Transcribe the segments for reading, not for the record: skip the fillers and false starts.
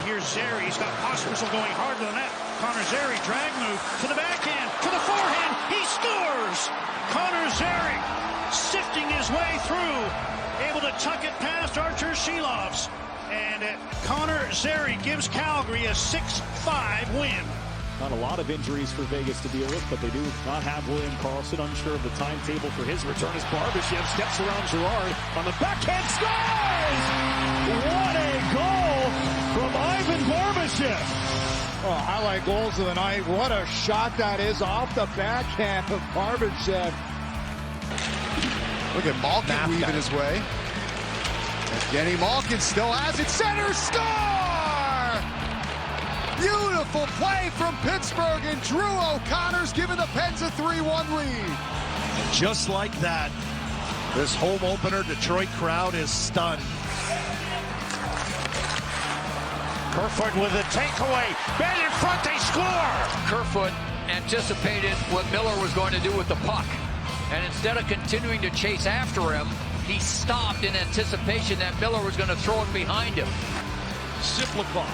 here's Zary. He's got Pospisil going hard to the net. Connor Zary, drag move to the backhand, to the forehand. He scores! Connor Zary sifting his way through, able to tuck it past Archer Shelovs. And Connor Zary gives Calgary a 6-5 win. Not a lot of injuries for Vegas to deal with, but they do not have William Karlsson. Unsure of the timetable for his return as Barbashev steps around Girard on the backhand, scores! What a goal from Ivan Barbashev! Oh, highlight goals of the night. What a shot that is off the backhand of Barbashev. Look at Malkin weaving his way. Evgeny Malkin still has it. Center, score! Beautiful play from Pittsburgh, and Drew O'Connor's giving the Pens a 3-1 lead. And just like that, this home opener Detroit crowd is stunned. Kerfoot with a takeaway. Ben in front, they score! Kerfoot anticipated what Miller was going to do with the puck. And instead of continuing to chase after him, he stopped in anticipation that Miller was going to throw it behind him. Ziplikov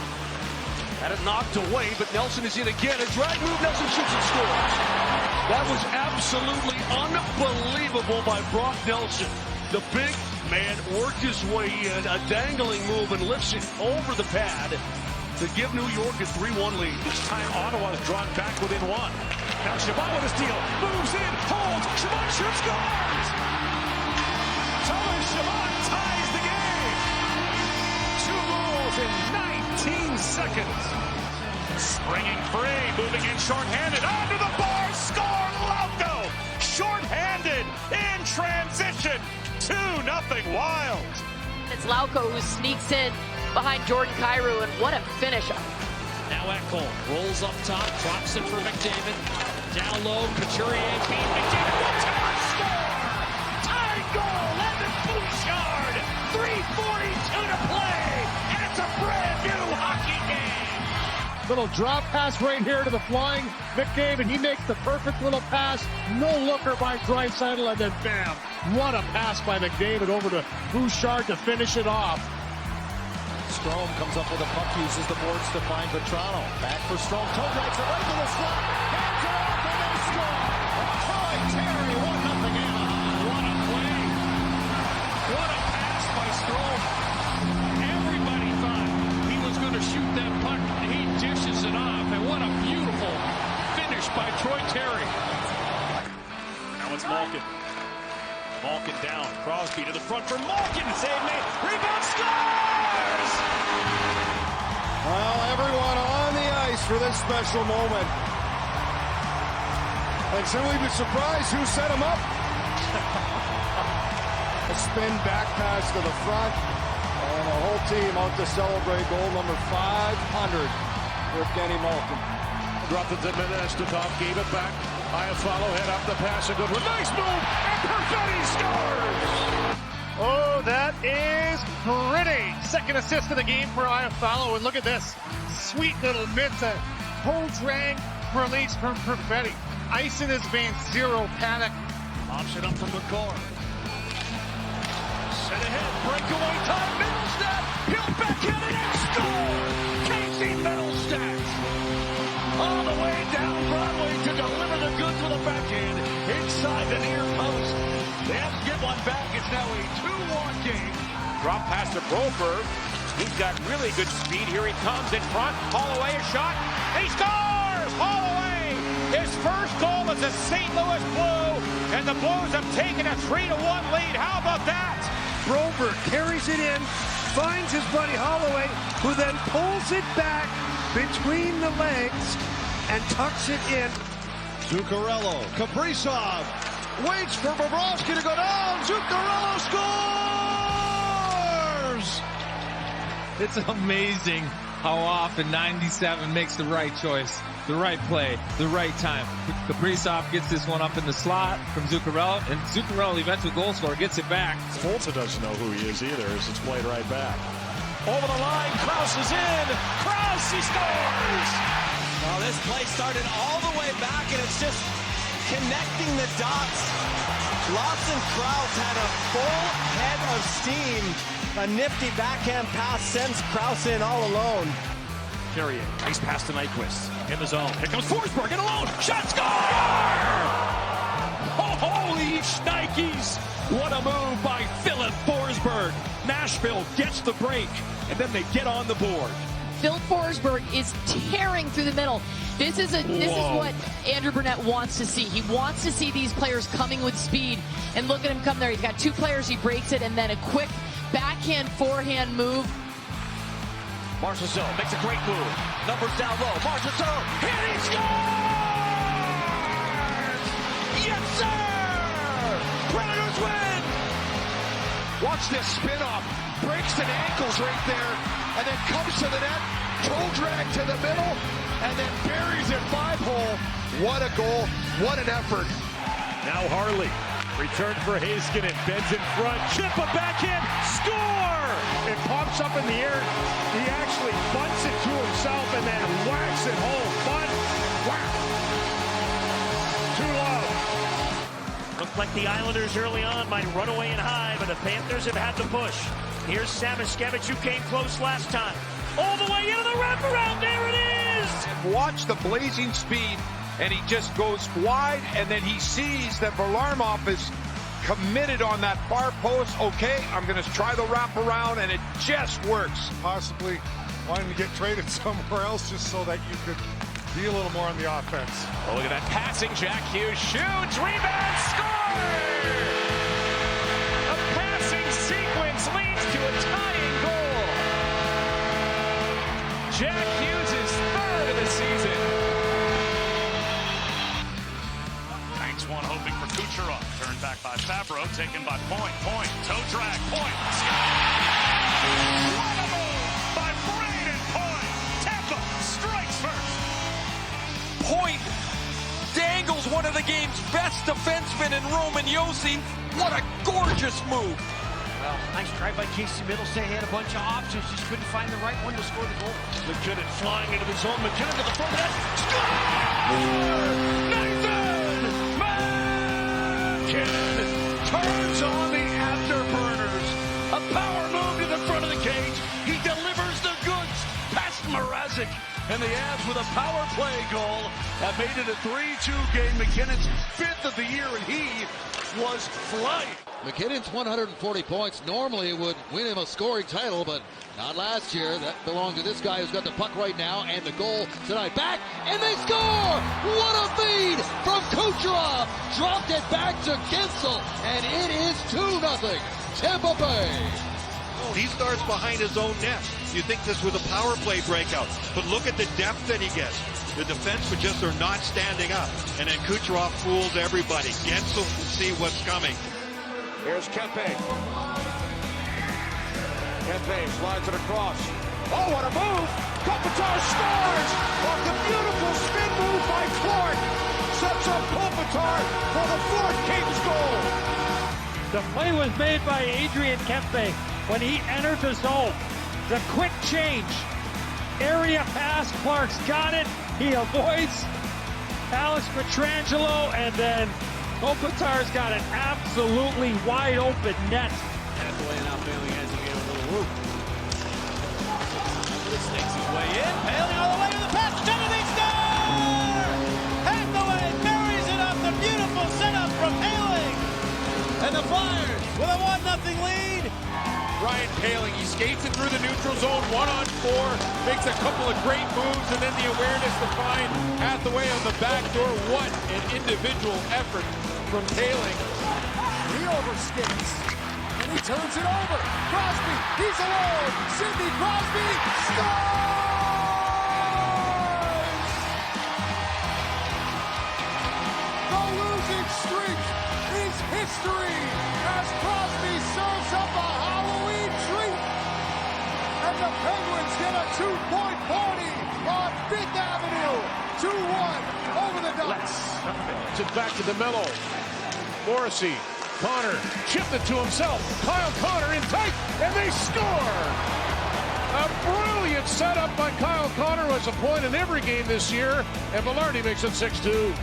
had it knocked away, but Nelson is in again. A drag move, Nelson shoots and scores. That was absolutely unbelievable by Brock Nelson. The big man worked his way in, a dangling move, and lifts it over the pad to give New York a 3-1 lead. This time Ottawa is drawn back within one. Now Chabot with a steal, moves in, holds, Chabot shoots, scores! Thomas Chabot ties the game! 2 goals in 19 seconds. Springing free, moving in shorthanded, under the bar, score, Lauko! Shorthanded, in transition, 2-0 Wild. It's Lauko who sneaks in behind Jordan Kyrou, and what a finish. Now Ekholm rolls up top, drops it for McDavid. Down low, Couturier beat McDavid. Will score! Tying goal, Evan Bouchard! 3:42 to play, and it's a brand new hockey game! Little drop pass right here to the flying McDavid. He makes the perfect little pass. No looker by Draisaitl, and then bam! What a pass by McDavid over to Bouchard to finish it off. Strome comes up with a puck, uses the boards to find Vetrano. Back for Strome, toe drives it right to the slot. Hands it off and they score! Troy Terry, 1-0 Anaheim. What a play! What a pass by Strome. Everybody thought he was going to shoot that puck, and he dishes it off. And what a beautiful finish by Troy Terry. Now it's Malkin. Malkin down, Crosby to the front for Malkin, save made, rebound, scores! Well, everyone on the ice for this special moment. And should we be surprised who set him up? A spin back pass to the front, and the whole team out to celebrate goal number 500 for Evgeny Malkin. Dropped it to Menestnikov, gave it back. Iafallo head up the pass, a good one. Nice move, and Perfetti scores! Oh, that is pretty. Second assist of the game for Iafallo, and look at this. Sweet little bit of toe drag release from Perfetti. Ice in his veins, zero panic. Pops it up from McCarr. Set ahead, breakaway time, Middlestat. He'll backhand it and score! Casey Middlestat! All the way down Broadway to deliver the goods with a backhand inside the near post. They have to get one back. It's now a 2-1 game. Drop pass to Broberg. He's got really good speed. Here he comes in front. Holloway a shot. He scores! Holloway! His first goal as a St. Louis Blue. And the Blues have taken a 3-1 lead. How about that? Broberg carries it in, finds his buddy Holloway, who then pulls it back between the legs and tucks it in. Zuccarello, Kaprizov, waits for Bobrovsky to go down. Zuccarello scores! It's amazing how often 97 makes the right choice, the right play, the right time. Kaprizov gets this one up in the slot from Zuccarello, and Zuccarello, the eventual goal scorer, gets it back. Fulton doesn't know who he is either as it's played right back. Over the line, Krause is in. Krause, he scores! Well, this play started all the way back, and it's just connecting the dots. Lawson Krause had a full head of steam. A nifty backhand pass sends Krause in all alone. Carrier. Nice pass to Nyquist. In the zone. Here comes Forsberg in alone. Shot, score! Oh, holy shnikes! What a move by Philip Forsberg. Nashville gets the break, and then they get on the board. Phil Forsberg is tearing through the middle. This is what Andrew Brunette wants to see. He wants to see these players coming with speed. And look at him come there. He's got two players. He breaks it, and then a quick backhand, forehand move. Marchessault makes a great move. Numbers down low. Marchessault, and he scores! Yes, sir! Predators win! Watch this spin off. Breaks and ankles right there, and then comes to the net. Toe drag to the middle, and then buries it 5-hole. What a goal. What an effort. Now Harley. Return for Heiskanen. Bends in front. Chip a backhand. Score! It pops up in the air. He actually bunts it to himself and then whacks it home. Bunt, whack. Too low. Looked like the Islanders early on might run away and high, but the Panthers have had to push. Here's Samoskevich, who came close last time. All the way into the wraparound. There it is! And watch the blazing speed, and he just goes wide, and then he sees that Varlamov is committed on that far post. Okay, I'm going to try the wraparound, and it just works. Possibly wanting to get traded somewhere else just so that you could be a little more on the offense. Oh, look at that passing. Jack Hughes shoots, rebound, score! A passing sequence leads to a tying goal. Jack Hughes' third of the season. Banks one hoping for Kucherov. Turned back by Fabro, taken by Point. Point, toe drag, Point. What a move by Braden Point. Tampa strikes first. Point dangles one of the game's best defensemen in Roman Josi. What a gorgeous move. Well, nice try by Casey Middleton. He had a bunch of options, just couldn't find the right one to score the goal. McKinnon flying into the zone. McKinnon to the front of that. Score! Nathan McKinnon turns on the afterburners. A power move to the front of the cage. He delivers the goods past Mrazek. And the Avs, with a power play goal, have made it a 3-2 game. McKinnon's 5th of the year, and he was flying. McKinnon's 140 points normally would win him a scoring title, but not last year. That belonged to this guy who's got the puck right now, and the goal tonight. Back, and they score! What a feed from Kucherov! Dropped it back to Gensel, and it is 2-0 Tampa Bay. He starts behind his own net. You think this was a power play breakout, but look at the depth that he gets. The defensemen just are not standing up, and then Kucherov fools everybody. Gensel can see what's coming. Here's Kempe. Kempe slides it across. Oh, what a move! Kopitar scores off the beautiful spin move by Clark. Sets up Kopitar for the 4th Kings goal. The play was made by Adrian Kempe when he entered the zone. The quick change. Area pass, Clark's got it. He avoids Alex Pietrangelo, and then Kopitar's got an absolutely wide open net. Halfway now, Poehling has to get a little whoop. Snakes his way in. Poehling all the way to the pass. Kennedy scores! Hathaway buries it up. The beautiful setup from Poehling. And the Flyers with a 1-0 lead. Ryan Poehling, he skates it through the neutral zone, 1-on-4, makes a couple of great moves, and then the awareness to find Hathaway on the back door. What an individual effort from Poehling. He overskates, and he turns it over. Crosby, he's alone. Sidney Crosby scores! The losing streak is history as Crosby serves up a Halloween treat. And the Penguins get a 2-point party on 5th Avenue. 2-1 over the Ducks. It's back to the middle. Morrissey, Connor chipped it to himself. Kyle Connor in tight, and they score! A brilliant setup by Kyle Connor, was a point in every game this year, and Velarde makes it 6-2.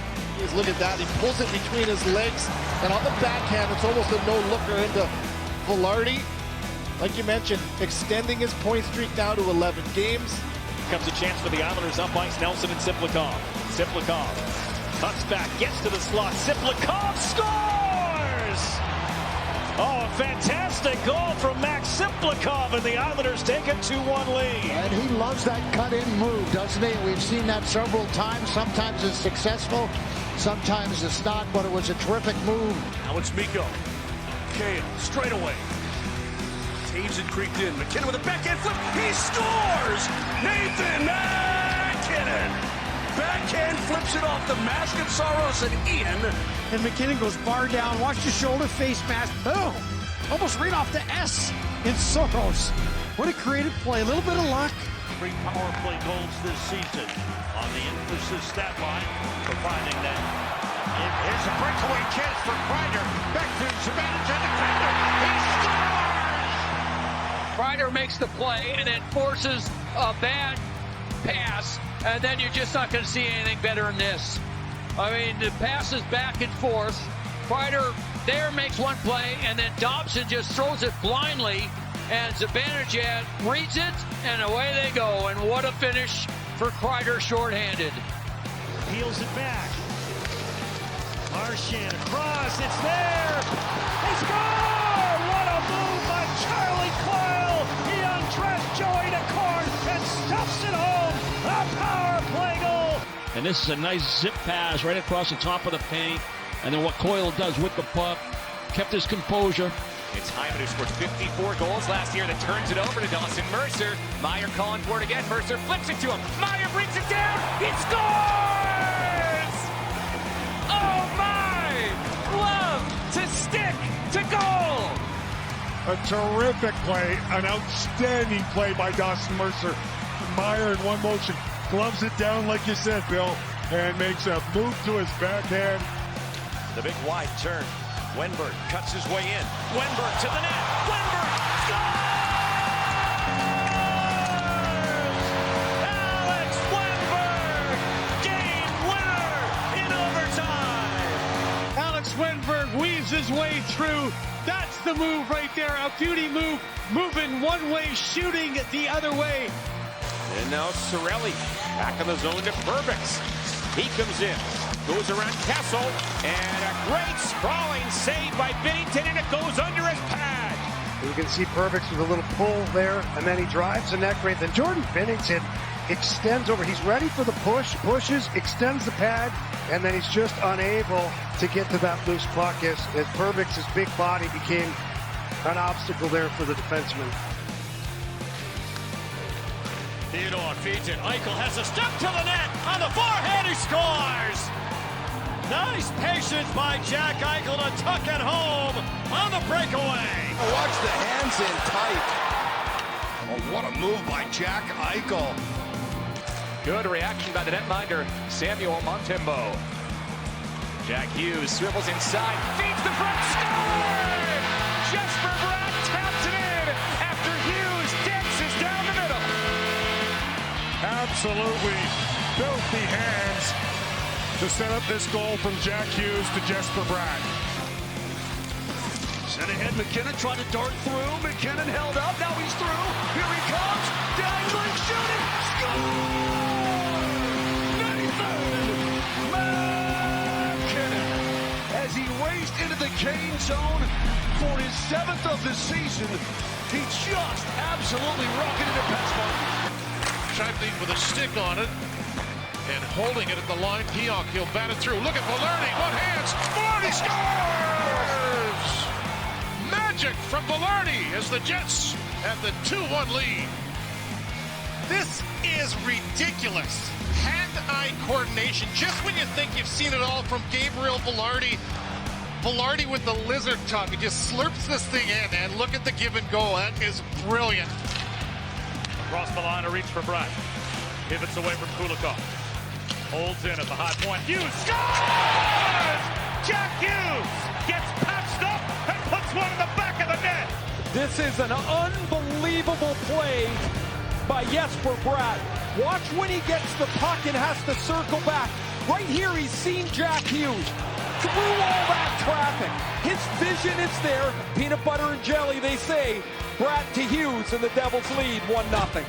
Look at that. He pulls it between his legs, and on the backhand, it's almost a no-looker into Velarde. Like you mentioned, extending his point streak now to 11 games. comes a chance for the Islanders up ice. Nelson and Ciplikov. Ciplikov cuts back, gets to the slot. Ciplikov scores! Oh, a fantastic goal from Max Ciplikov, and the Islanders take a 2-1 lead. And he loves that cut-in move, doesn't he? We've seen that several times. Sometimes it's successful, sometimes it's not, but it was a terrific move. Now it's Mikko. Kale, straight away. Taves it creeped in. McKinnon with a backhand flip. He scores! Nathan McKinnon! Backhand flips it off the mask of Saros and Ian. And McKinnon goes bar down. Watch the shoulder face mask. Boom! Almost right off the S in Saros. What a creative play. A little bit of luck. 3 power play goals this season on the emphasis stat line, providing that. Here's a breakaway chance for Kreider. Back to Zibanejad, defender. He scores! Kreider makes the play and then forces a bad pass, and then you're just not going to see anything better than this. I mean, the pass is back and forth. Kreider there makes one play, and then Dobson just throws it blindly, and Zibanejad reads it, and away they go. And what a finish for Kreider shorthanded. Peels it back. Marchand across, it's there! He scored! What a move by Charlie Coyle! He undressed Joey Decorn and stuffs it home! A power play goal! And this is a nice zip pass right across the top of the paint. And then what Coyle does with the puck, kept his composure. It's Hyman who scored 54 goals last year that turns it over to Dawson Mercer. Meyer calling for it again. Mercer flips it to him. Meyer brings it down. He scores! Oh my! Love to stick to goal! A terrific play, an outstanding play by Dawson Mercer. Meyer in one motion, gloves it down like you said, Bill, and makes a move to his backhand. The big wide turn. Wenberg cuts his way in. Wenberg to the net. Wenberg scores! Alex Wenberg, game winner in overtime. Alex Wenberg weaves his way through. That's the move right there. A beauty move. Moving one way, shooting the other way. And now Cirelli back in the zone to Perbix. He comes in, goes around Kessel, and a great sprawling save by Binnington, and it goes under his pad. You can see Perbix with a little pull there, and then he drives the net great. Then Jordan Binnington extends over. He's ready for the push, pushes, extends the pad, and then he's just unable to get to that loose puck as Perbix's big body became an obstacle there for the defenseman. Theodore feeds it. Eichel has a step to the net. On the forehand, he scores! Nice patience by Jack Eichel to tuck it home on the breakaway. Watch the hands in tight. Oh, what a move by Jack Eichel. Good reaction by the netminder, Samuel Montembeault. Jack Hughes swivels inside, feeds the front, score! Jesper Bratt taps it in after Hughes dances down the middle. Absolutely filthy hands to set up this goal from Jack Hughes to Jesper Bratt. Sent ahead, McKinnon tried to dart through. McKinnon held up, now he's through. Here he comes, dangling, shooting, score! Nathan McKinnon, as he raced into the Kane zone for his 7th of the season, he just absolutely rocketed a Petsman. Scheibling with a stick on it and holding it at the line. Pionk, he'll bat it through. Look at Velarde, one hands, Velarde scores! Magic from Velarde as the Jets have the 2-1 lead. This is ridiculous. Hand-eye coordination. Just when you think you've seen it all from Gabriel Velarde. Velarde with the lizard tongue. He just slurps this thing in, and look at the give and go. That is brilliant. Across the line, a reach for Bratt. Pivots away from Kulikov. Holds in at the high point. Hughes scores! Jack Hughes gets patched up and puts one in the back of the net. This is an unbelievable play by Jesper Bratt. Watch when he gets the puck and has to circle back. Right here, he's seen Jack Hughes through all that traffic. His vision is there. Peanut butter and jelly, they say. Bratt to Hughes, and the Devils lead 1-0.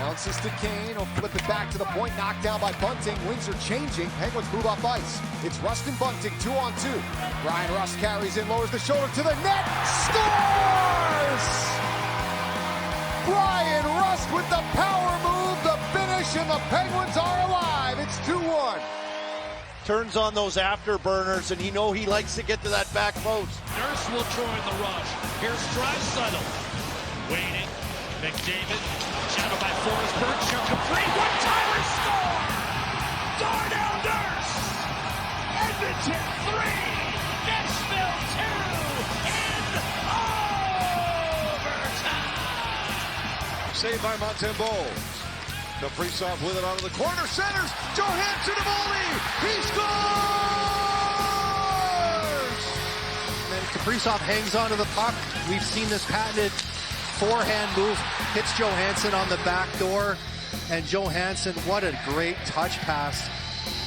Bounces to Kane. He'll flip it back to the point. Knocked down by Bunting. Wings are changing. Penguins move up ice. It's Rust and Bunting, 2-on-2. Ryan Rust carries in, lowers the shoulder to the net. Scores! Ryan Rust with the power move, the finish, and the Penguins are alive. It's 2-1. Turns on those afterburners, and he likes to get to that back post. Nurse will join the rush. Here's Draisaitl. Waiting. McDavid. Shadowed by Forsberg. Shot complete. One-timer score! Darnell Nurse! Edmonton 3! Nashville 2! In overtime! Saved by Montembeault. The Kaprizov with it out of the corner. Centers. Johansson to Boldy. He scores! And Kaprizov hangs onto the puck. We've seen this patented forehand move. Hits Johansson on the back door. And Johansson, what a great touch pass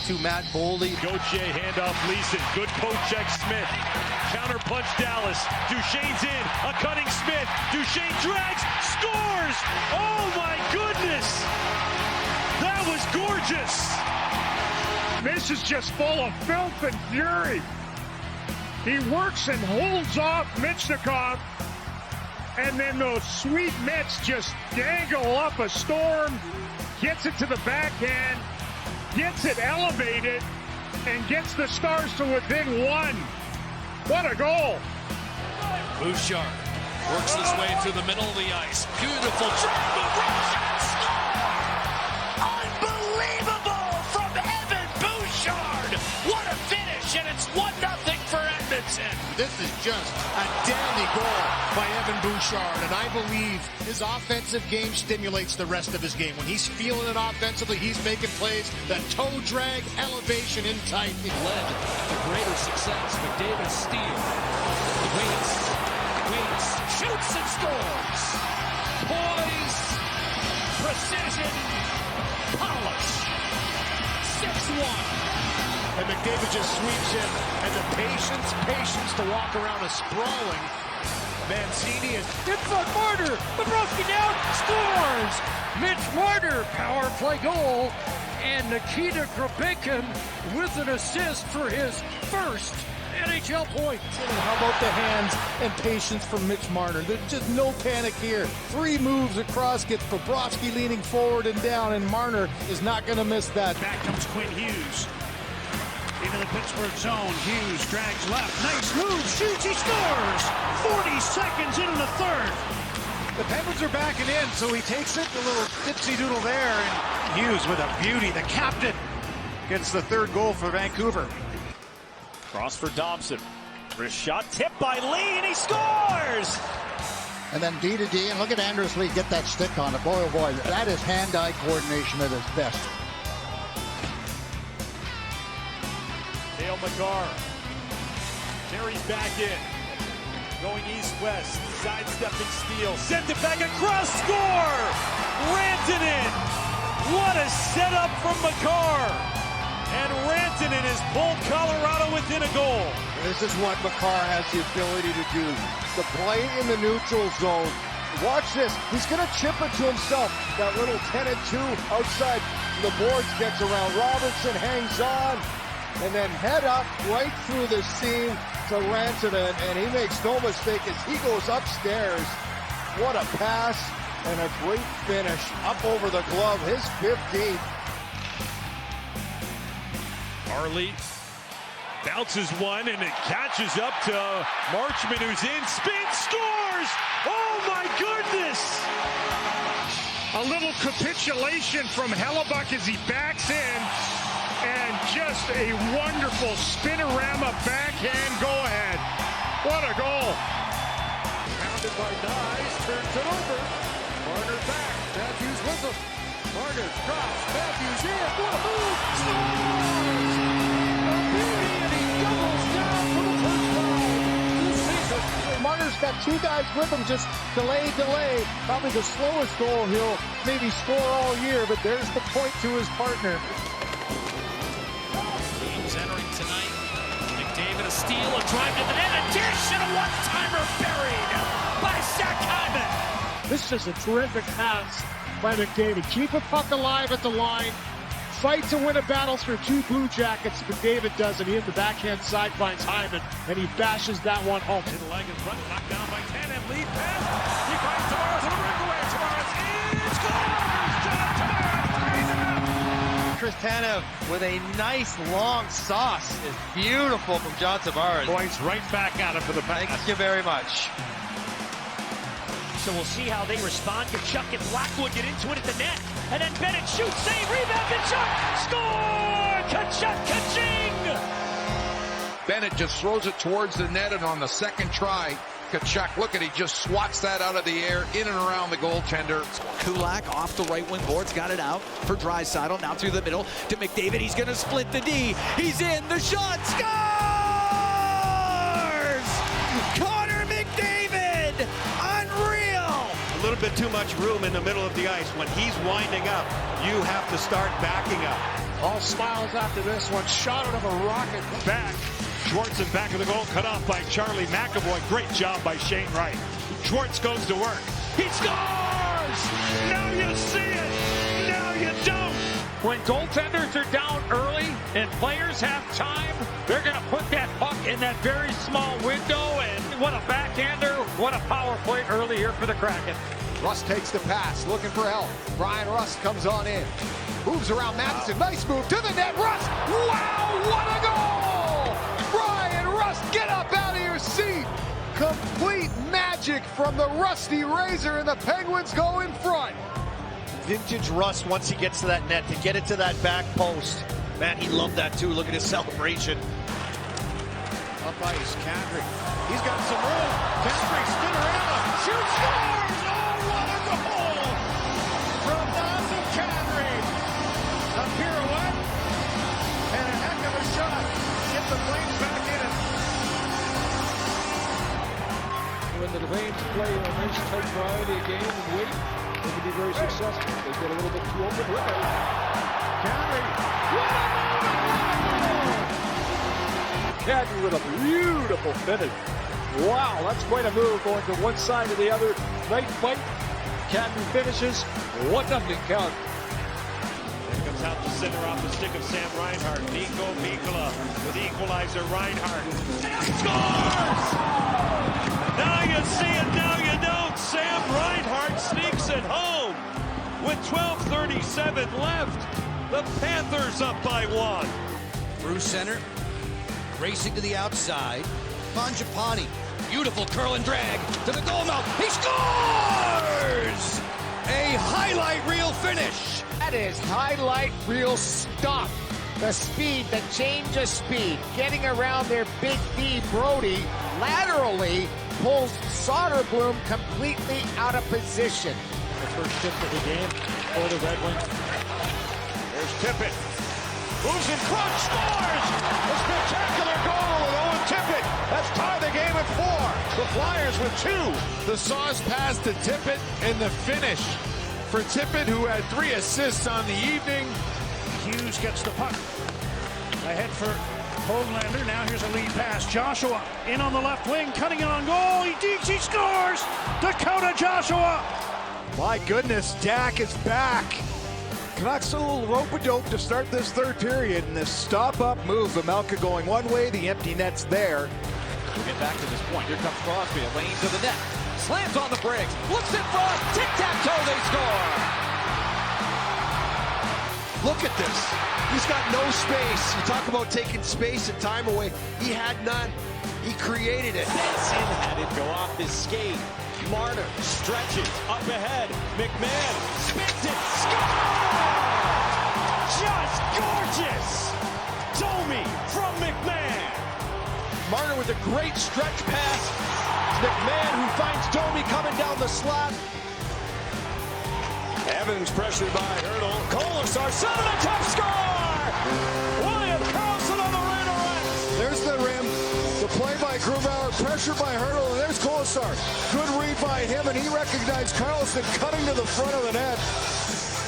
to Matt Boldy. Gauthier handoff Leeson. Good poke check Smith. Counter punch Dallas. Duchesne's in. A cutting Smith. Duchesne drags. Scores! Oh my goodness! That was gorgeous! This is just full of filth and fury. He works and holds off Michnikov, and then those sweet mitts just dangle up a storm, gets it to the backhand, gets it elevated, and gets the Stars to within one. What a goal! Bouchard works his way through the middle of the ice. Beautiful drag move, shot, score! Unbelievable from Evan Bouchard! What a finish, and it's 1-0 for Edmonton. This is just a dandy goal by Evan Bouchard, and I believe his offensive game stimulates the rest of his game. When he's feeling it offensively, he's making plays. The toe drag, elevation in tight. It led to greater success. McDavid steal. Waits, shoots and scores. Poise, precision, polish. 6-1. And McDavid just sweeps in, and the patience to walk around a sprawling Mancini. And Inside Marner, Bobrovsky down, scores! Mitch Marner, power play goal, and Nikita Kropekin with an assist for his first NHL point. And how about the hands and patience from Mitch Marner? There's just no panic here. 3 moves across, gets Bobrovsky leaning forward and down, and Marner is not going to miss that. Back comes Quinn Hughes. Into the Pittsburgh zone. Hughes drags left. Nice move. Shoots. He scores. 40 seconds into the third. The Penguins are backing in, so he takes it. A little dipsy doodle there. And Hughes with a beauty. The captain gets the third goal for Vancouver. Cross for Dobson. Wrist shot tipped by Lee, and he scores! And then D to D, and look at Anders Lee get that stick on it. Boy, oh boy, that is hand-eye coordination at its best. Dale McCarr. Terry's back in. Going east-west. Sidestepping steal. Sent it back across. Score! Rantanen! What a setup from McCarr! And Rantanen has pulled Colorado within a goal. This is what McCarr has the ability to do. To play in the neutral zone. Watch this. He's going to chip it to himself. That little 10-2 outside the boards gets around. Robertson hangs on. And then head up right through the seam to Rantanen. And he makes no mistake as he goes upstairs. What a pass and a great finish up over the glove. His 15th. Harley bounces one, and it catches up to Marchment, who's in. Spin, scores! Oh my goodness! A little capitulation from Hellebuck as he backs in. And just a wonderful spinorama backhand go-ahead. What a goal. Pounded by Nyes, turns it over. Marner back, Matthews with him. Marner drops, Matthews in, what a move! Scores! A beauty, and he doubles down for the first time this season. Marner's got 2 guys with him, just delay. Probably the slowest goal he'll maybe score all year, but there's the point to his partner. Entering tonight. McDavid a steal, a drive to the net, a dish, and a one-timer buried by Zach Hyman. This is a terrific pass by McDavid. Keep a puck alive at the line. Fight to win a battle through 2 Blue Jackets. McDavid does, and he in the backhand side finds Hyman, and he bashes that one home. Hit a leg in front, knocked down by Tanev, lead pass. He finds Tavares on a breakaway. Tavares in, scores! John Tavares! Chris Tanev with a nice long sauce is beautiful from John Tavares. Points right back at him for the pass. Thank you very much. So we'll see how they respond. Kachuk and Blackwood get into it at the net. And then Bennett shoots, save, rebound, Kachuk! Score! Kachuk, Kaching! Bennett just throws it towards the net, and on the second try, Kachuk, look at, he just swats that out of the air, in and around the goaltender. Kulak off the right wing boards, got it out for Draisaitl, now through the middle to McDavid. He's going to split the D. He's in, the shot, scores! Connor McDavid, unreal! A little bit too much room in the middle of the ice. When he's winding up, you have to start backing up. All smiles after this one. Shot out of a rocket. Back. Schwartz in back of the goal, cut off by Charlie McAvoy. Great job by Shane Wright. Schwartz goes to work. He scores! Now you see it! Now you don't! When goaltenders are down early and players have time, they're going to put that puck in that very small window. And what a backhander, what a power play early here for the Kraken. Rust takes the pass, looking for help. Brian Rust comes on in. Moves around Matheson. Nice move to the net. Rust! Wow, what a goal! Brian Rust, get up out of your seat! Complete magic from the Rusty Razor, and the Penguins go in front. Vintage Rust, once he gets to that net, to get it to that back post. Man, he loved that too. Look at his celebration. Up ice, Kadri. He's got some room. Kadri, spinorama, shoots, scores! Oh, what a goal! From Dawson Kadri. A pirouette and a heck of a shot. Get the Flames back in it. When the Flames play a nice tight variety of game and wait, they can be very successful. They get a little bit too open. Kadri. Kadri with a beautiful finish. Wow, that's quite a move going to one side to the other. Night fight. Kadri finishes. 1-0 count. There comes out the center off the stick of Sam Reinhart. Nico Mikkola with the equalizer. Reinhart scores! Now you see it, now you don't. Sam Reinhart sneaks it home with 12:37 left. The Panthers up by 1. Through center, racing to the outside. Mangiapane, beautiful curl and drag to the goal mouth. He scores! A highlight reel finish. That is highlight reel stuff. The speed, the change of speed, getting around their big D, Brody, laterally pulls Soderblom completely out of position. The first tip of the game for the Red Wings. There's Tippett. Moves in front, scores! A spectacular goal with Owen Tippett. That's tied the game at 4. The Flyers with 2. The sauce pass to Tippett and the finish for Tippett, who had 3 assists on the evening. Hughes gets the puck. Ahead for Hoglander. Now here's a lead pass. Joshua in on the left wing, cutting it on goal. He deeks, he scores! Dakota Joshua! My goodness, Dak is back. Canucks a little rope-a-dope to start this third period, and this stop-up move, Vejmelka going one way, the empty net's there. We'll get back to this point. Here comes Crosby, a lane to the net. Slams on the Briggs, looks in front, tic-tac-toe, they score! Look at this. He's got no space. You talk about taking space and time away. He had none. He created it. Benson had it go off his skate. Marner stretches up ahead. McMahon spins it. Score! Just gorgeous. Domi from McMahon. Marner with a great stretch pass. McMahon who finds Domi coming down the slot. Evans pressured by Hurdle. Kolasar, son of a tough score! William Karlsson on the right. There's the rim. The play by Grubauer, pressured by Hurdle, and there's Kolasar. Good read by him, and he recognized Karlsson cutting to the front of the net.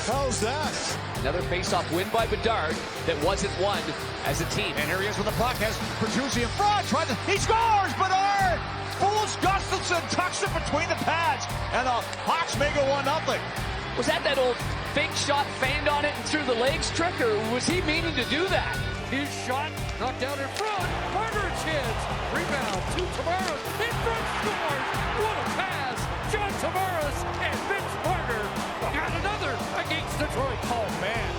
How's that? Another face-off win by Bedard that wasn't won as a team. And here he is with the puck, has Bertuzzi in front, he scores, Bedard! Fools Gustafsson tucks it between the pads, and the Hawks make it 1-0. Was that old fake shot feigned on it and through the legs trick, or was he meaning to do that? His shot knocked down in front. Marner chance. Rebound to Tavares. In front scores. What a pass. John Tavares and Mitch Marner got another against Detroit. Oh, man.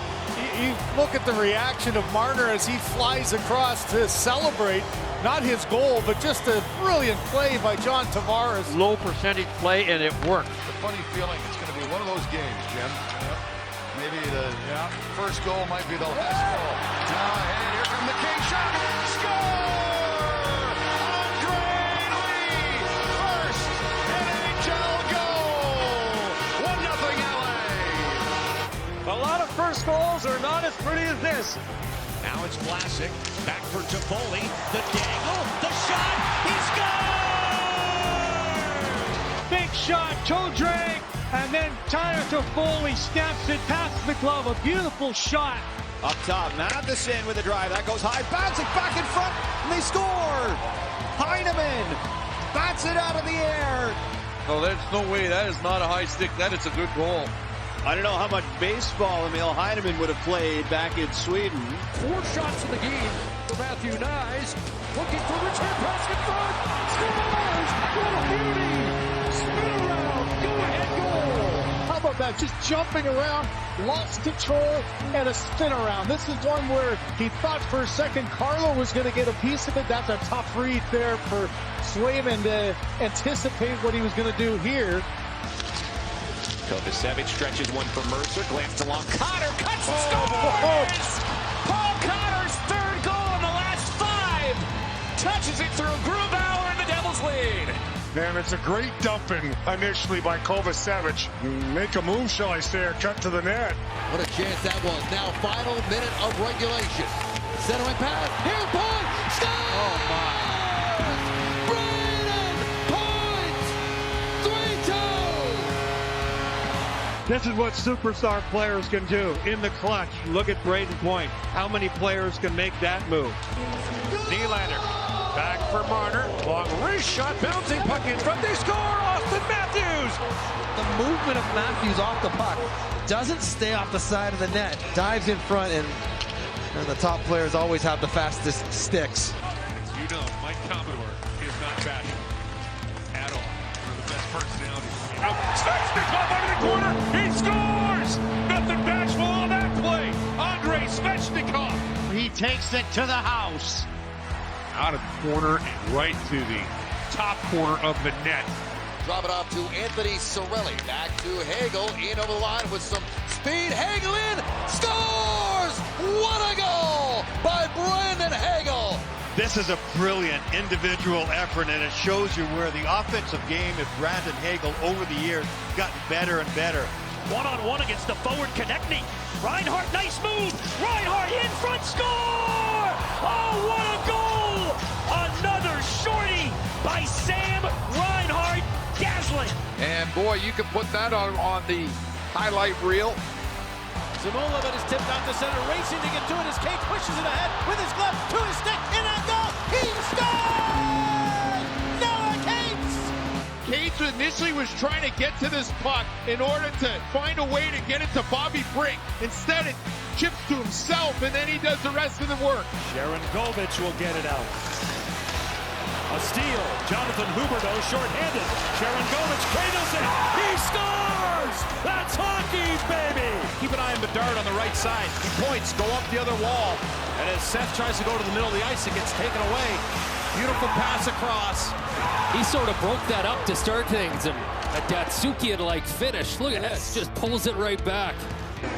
You look at the reaction of Marner as he flies across to celebrate. Not his goal, but just a brilliant play by John Tavares. Low percentage play, and it worked. The funny feeling it's going to be one of those games, Jim. Maybe the first goal might be the last goal. Now ahead, here come the King shot. Score! Andre Lee, first NHL goal. 1-0 LA. A lot of first goals are not as pretty as this. Now it's Vlasic, back for Toffoli, the dangle, the shot, he scores! Big shot, toe drag, and then Tyler Toffoli snaps it past the glove. A beautiful shot. Up top, Matheson with a drive. That goes high, bouncing back in front, and they score! Heineman bats it out of the air. No, there's no way. That is not a high stick. That is a good goal. I don't know how much baseball Emil Heineman would have played back in Sweden. 4 shots in the game for Matthew Nyes. Looking for return pass in front. Scores! What a beauty! Spin around. Go ahead goal. How about that? Just jumping around, lost control, and a spin around. This is one where he thought for a second Carlo was going to get a piece of it. That's a tough read there for Swayman to anticipate what he was going to do here. Kovacevic stretches one for Mercer, glanced along. Connor cuts and scores! Paul Connor's third goal in the last 5. Touches it through Grubauer and the Devils lead. Man, it's a great dumping initially by Kovacevic. Make a move, shall I say, or cut to the net. What a chance that was. Now final minute of regulation. Centering pass. Here's Point. Scores! Oh, my. This is what superstar players can do in the clutch. Look at Brayden Point. How many players can make that move? Nylander back for Marner. Long wrist shot, bouncing puck in front. They score! Austin Matthews! The movement of Matthews off the puck doesn't stay off the side of the net. Dives in front, and the top players always have the fastest sticks. You know, Mike Commodore is not bashful at all. One of the best personalities. Svechnikov out of the corner. He scores! Nothing bashful on that play. Andrei Svechnikov. He takes it to the house. Out of the corner and right to the top corner of the net. Drop it off to Anthony Cirelli. Back to Hagel. In over the line with some speed. Hagel in. Scores! What a goal by Brandon Hagel. This is a brilliant individual effort, and it shows you where the offensive game of Brandon Hagel over the years gotten better and better. One-on-one against the forward Konechny. Reinhart, nice move. Reinhart in front, score! Oh, what a goal! Another shorty by Sam Reinhart. Dazzling. And boy, you can put that on the highlight reel. Zamula, but is tipped out to center, racing to get to it as Kate pushes it ahead with his glove to his stick, in that goal, he scores! Noah Cates! Cates initially was trying to get to this puck in order to find a way to get it to Bobby Brink. Instead, it chips to himself, and then he does the rest of the work. Sharon Govich will get it out. A steal. Jonathan Huberdeau shorthanded. Sharon Govich cradles it. He scores! That's hockey, baby! Keep an eye on Bedard on the right side. He points, go up the other wall. And as Seth tries to go to the middle of the ice, it gets taken away. Beautiful pass across. He sort of broke that up to start things, and a Datsukian-like finish. Look at this, just pulls it right back.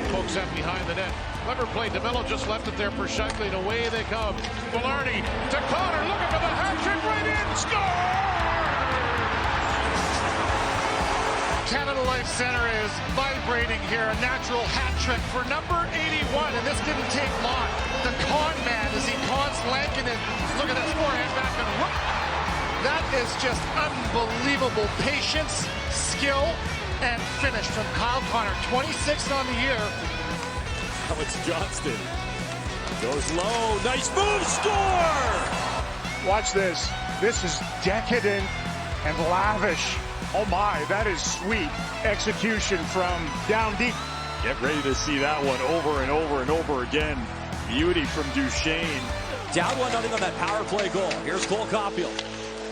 Pokes up behind the net. Clever play. DeMello just left it there for Shankly, and away they come. Villarney to Connor, looking for the hat trick, right in, score! Canada Life Center is vibrating here. A natural hat trick for number 81, and this didn't take long. The con man as he cons Lankinen. Look at this forehand back and whoop. That is just unbelievable patience, skill, and finish from Kyle Connor. 26th on the year. Now it's Johnston. Goes low. Nice move. Score! Watch this. This is decadent and lavish Oh my, that is sweet execution from down deep. Get ready to see that one over and over and over again. Beauty from Duchesne. Down 1-0 on that power play goal. Here's Cole Caulfield.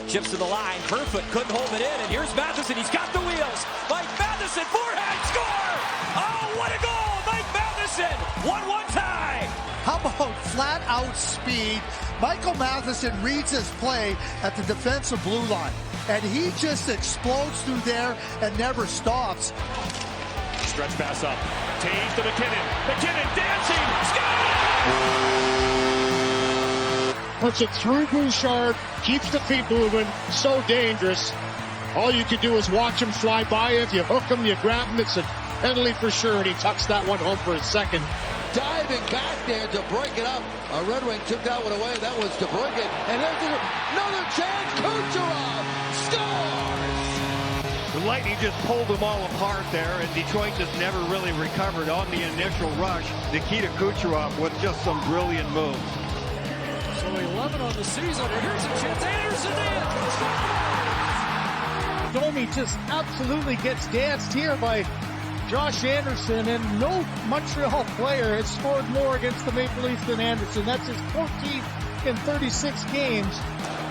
Chips to the line. Kerfoot couldn't hold it in. And here's Matheson. He's got the wheels. Mike Matheson, forehand, score! Oh, what a goal! Mike Matheson, 1-1 tie. How about flat out speed? Michael Matheson reads his play at the defensive blue line. And he just explodes through there and never stops. Stretch pass up. Taves to McKinnon. McKinnon dancing. Score! Puts it through Bouchard. Keeps the feet moving. So dangerous. All you can do is watch him fly by. If you hook him, you grab him. It's a penalty for sure. And he tucks that one home for his second. Diving back there to break it up. A Red Wing took that one away. That was to break it. And there's another chance. Kucherov scores! The Lightning just pulled them all apart there, and Detroit just never really recovered on the initial rush. Nikita Kucherov with just some brilliant moves. So 11 on the season, and here's a chance. Anderson in! Domi just absolutely gets danced here by Josh Anderson, and no Montreal player has scored more against the Maple Leafs than Anderson. That's his 14th in 36 games.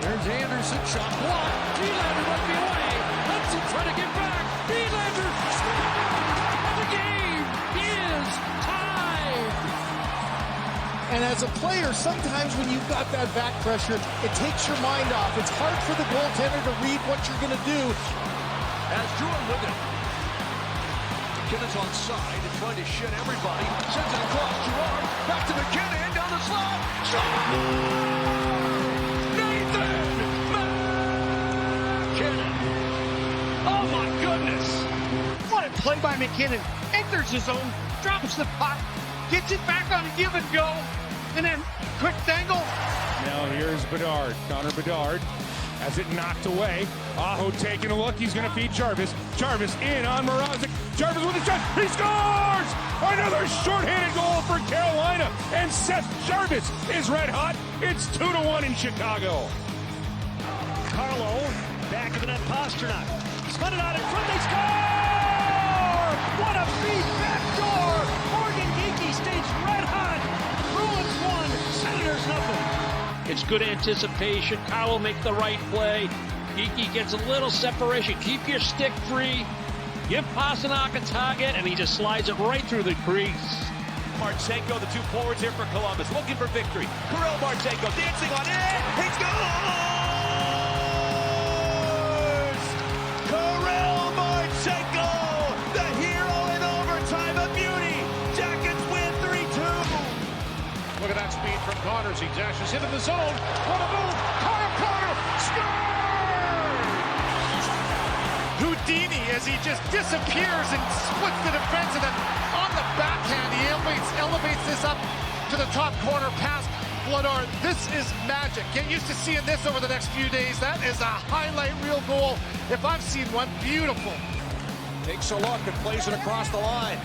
There's Anderson, shot blocked. Nylander might be away. Hudson trying to get back. Nylander scores! The game is tied. And as a player, sometimes when you've got that back pressure, it takes your mind off. It's hard for the goaltender to read what you're going to do. As Drew with it. McKinnon's on side and trying to shut everybody. Sends it across Girard. Back to McKinnon down the slot. Shot! Nathan McKinnon. Oh my goodness. What a play by McKinnon. Enters his zone, drops the puck, gets it back on a give and go, and then quick dangle. Now here's Bedard. Connor Bedard has it knocked away. Aho taking a look. He's going to feed Jarvis. Jarvis in on Mrazek. Jarvis with a shot. He scores! Another shorthanded goal for Carolina. And Seth Jarvis is red hot. It's 2-1 in Chicago. Carlo, back of the net, Pasternak. Spun it out in front, they score! What a feed, back door! Morgan Geekie stays red hot. Bruins 1, Senators nothing. It's good anticipation. Carlo makes the right play. Geekie gets a little separation. Keep your stick free. Give Pasternak a target, and he just slides it right through the crease. Marchenko, the two forwards here for Columbus, looking for victory. Kirill Marchenko dancing on it. He scores! Kirill Marchenko, the hero in overtime, a beauty. Jackets win 3-2. Look at that speed from Connors. He dashes into the zone. What a move! Connor scores! Houdini, as he just disappears and splits the defense, and then on the backhand, he elevates this up to the top corner past Vladar. This is magic. Get used to seeing this over the next few days. That is a highlight reel goal, if I've seen one. Beautiful. Takes a look and plays it across the line.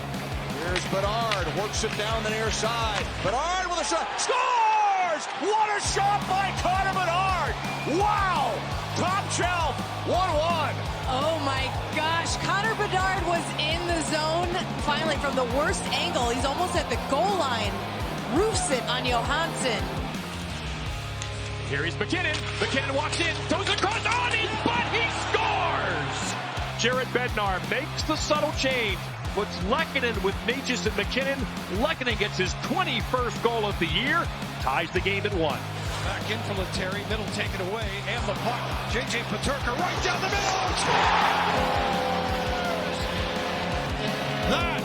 Here's Bedard, works it down the near side. Bedard with a shot, scores! What a shot by Connor Bedard! Wow! Top shelf, 1-1. Oh my gosh, Connor Bedard was in the zone, finally from the worst angle. He's almost at the goal line. Roofs it on Johansson. Here is McKinnon. McKinnon walks in, throws it across on his butt, he scores! Jared Bednar makes the subtle change. Puts Lehkonen with Necas and McKinnon. Lehkonen gets his 21st goal of the year. Ties the game at 1. Back in for Lettieri, middle taken away, and the puck. J.J. Peterka right down the middle. That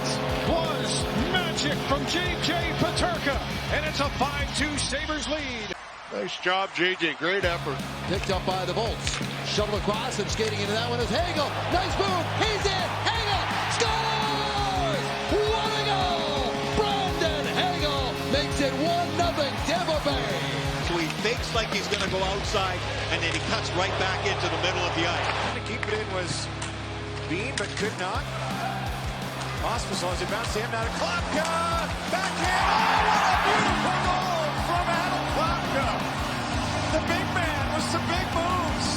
was magic from J.J. Peterka, and it's a 5-2 Sabres lead. Nice job, J.J. Great effort. Picked up by the Bolts. Shoveled across and skating into that one is Hagel. Nice move. He's in. Hagel scores! What a goal! Brandon Hagel makes it 1-0 Tampa Bay. So he fakes like he's going to go outside, and then he cuts right back into the middle of the ice. Trying to keep it in was Bean, but could not. Pospisil as he bounced to him, now to Klapka. Backhand. Oh, what a beautiful goal from Adam Klapka. The big man with some big moves.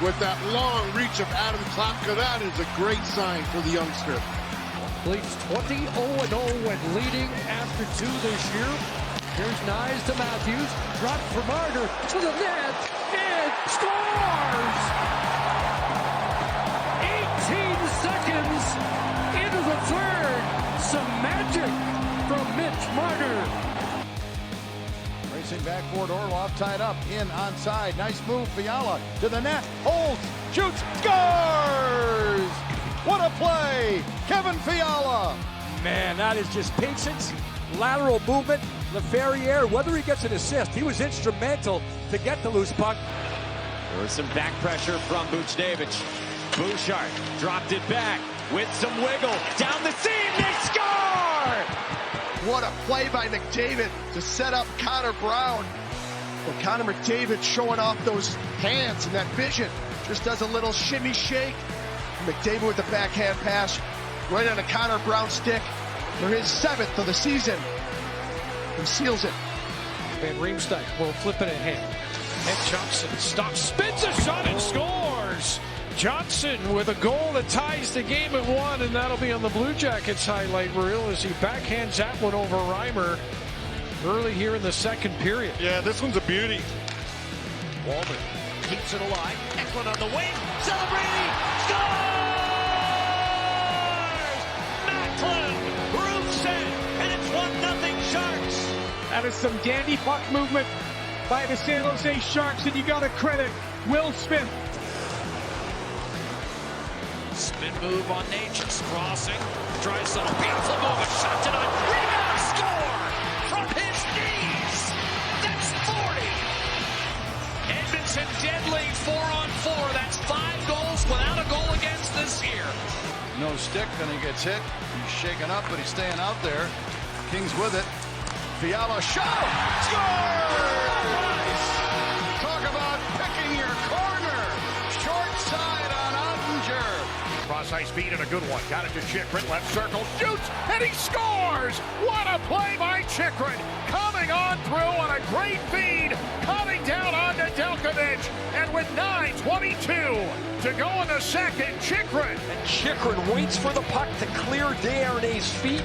with that long reach of Adam Klapka. That is a great sign for the youngster. Leads 20-0-0 when leading after 2 this year. Here's Nyes to Matthews. Drop for Marner to the net. It scores! 18 seconds into the third. Some magic from Mitch Marner. Racing back forward, Orlov tied up, in onside. Nice move, Fiala to the net, holds, shoots, scores! What a play! Kevin Fiala! Man, that is just patience, lateral movement. LaFerriere, whether he gets an assist, he was instrumental to get the loose puck. There was some back pressure from Buchnevich. Bouchard dropped it back with some wiggle. Down the seam, they score! What a play by McDavid to set up Connor Brown. Well, Connor McDavid showing off those hands and that vision. Just does a little shimmy shake. McDavid with the backhand pass right on a Connor Brown stick for his 7th of the season. He seals it. Van Riemsdyk will flip it ahead. And Johnson stops, spins a shot and scores. Johnson with a goal that ties the game at 1, and that'll be on the Blue Jackets highlight reel as he backhands that one over Reimer early here in the second period. Yeah, this one's a beauty. Walden keeps it alive. Eklund on the wing, celebrating, scores! Macklin roofs it, and it's 1-0 Sharks. That is some dandy puck movement by the San Jose Sharks, and you got to credit Will Smith. Spin move on Natchez, crossing, Draisaitl, beautiful move, a shot tonight, rebound, score from his knees. That's 40. Edmonton deadly 4-on-4. That's 5 goals without a goal against this year. No stick, then he gets hit. He's shaken up, but he's staying out there. Kings with it. Fiala shot! Scores! Talk about picking your corner. Short side on Ottinger. Cross high speed and a good one. Got it to Chychrun, left circle, shoots, and he scores! What a play by Chychrun! Coming on through on a great feed, coming down on Nedeljkovic, and with 9:22 to go in the second, Chychrun. And Chychrun waits for the puck to clear Desharnais' feet.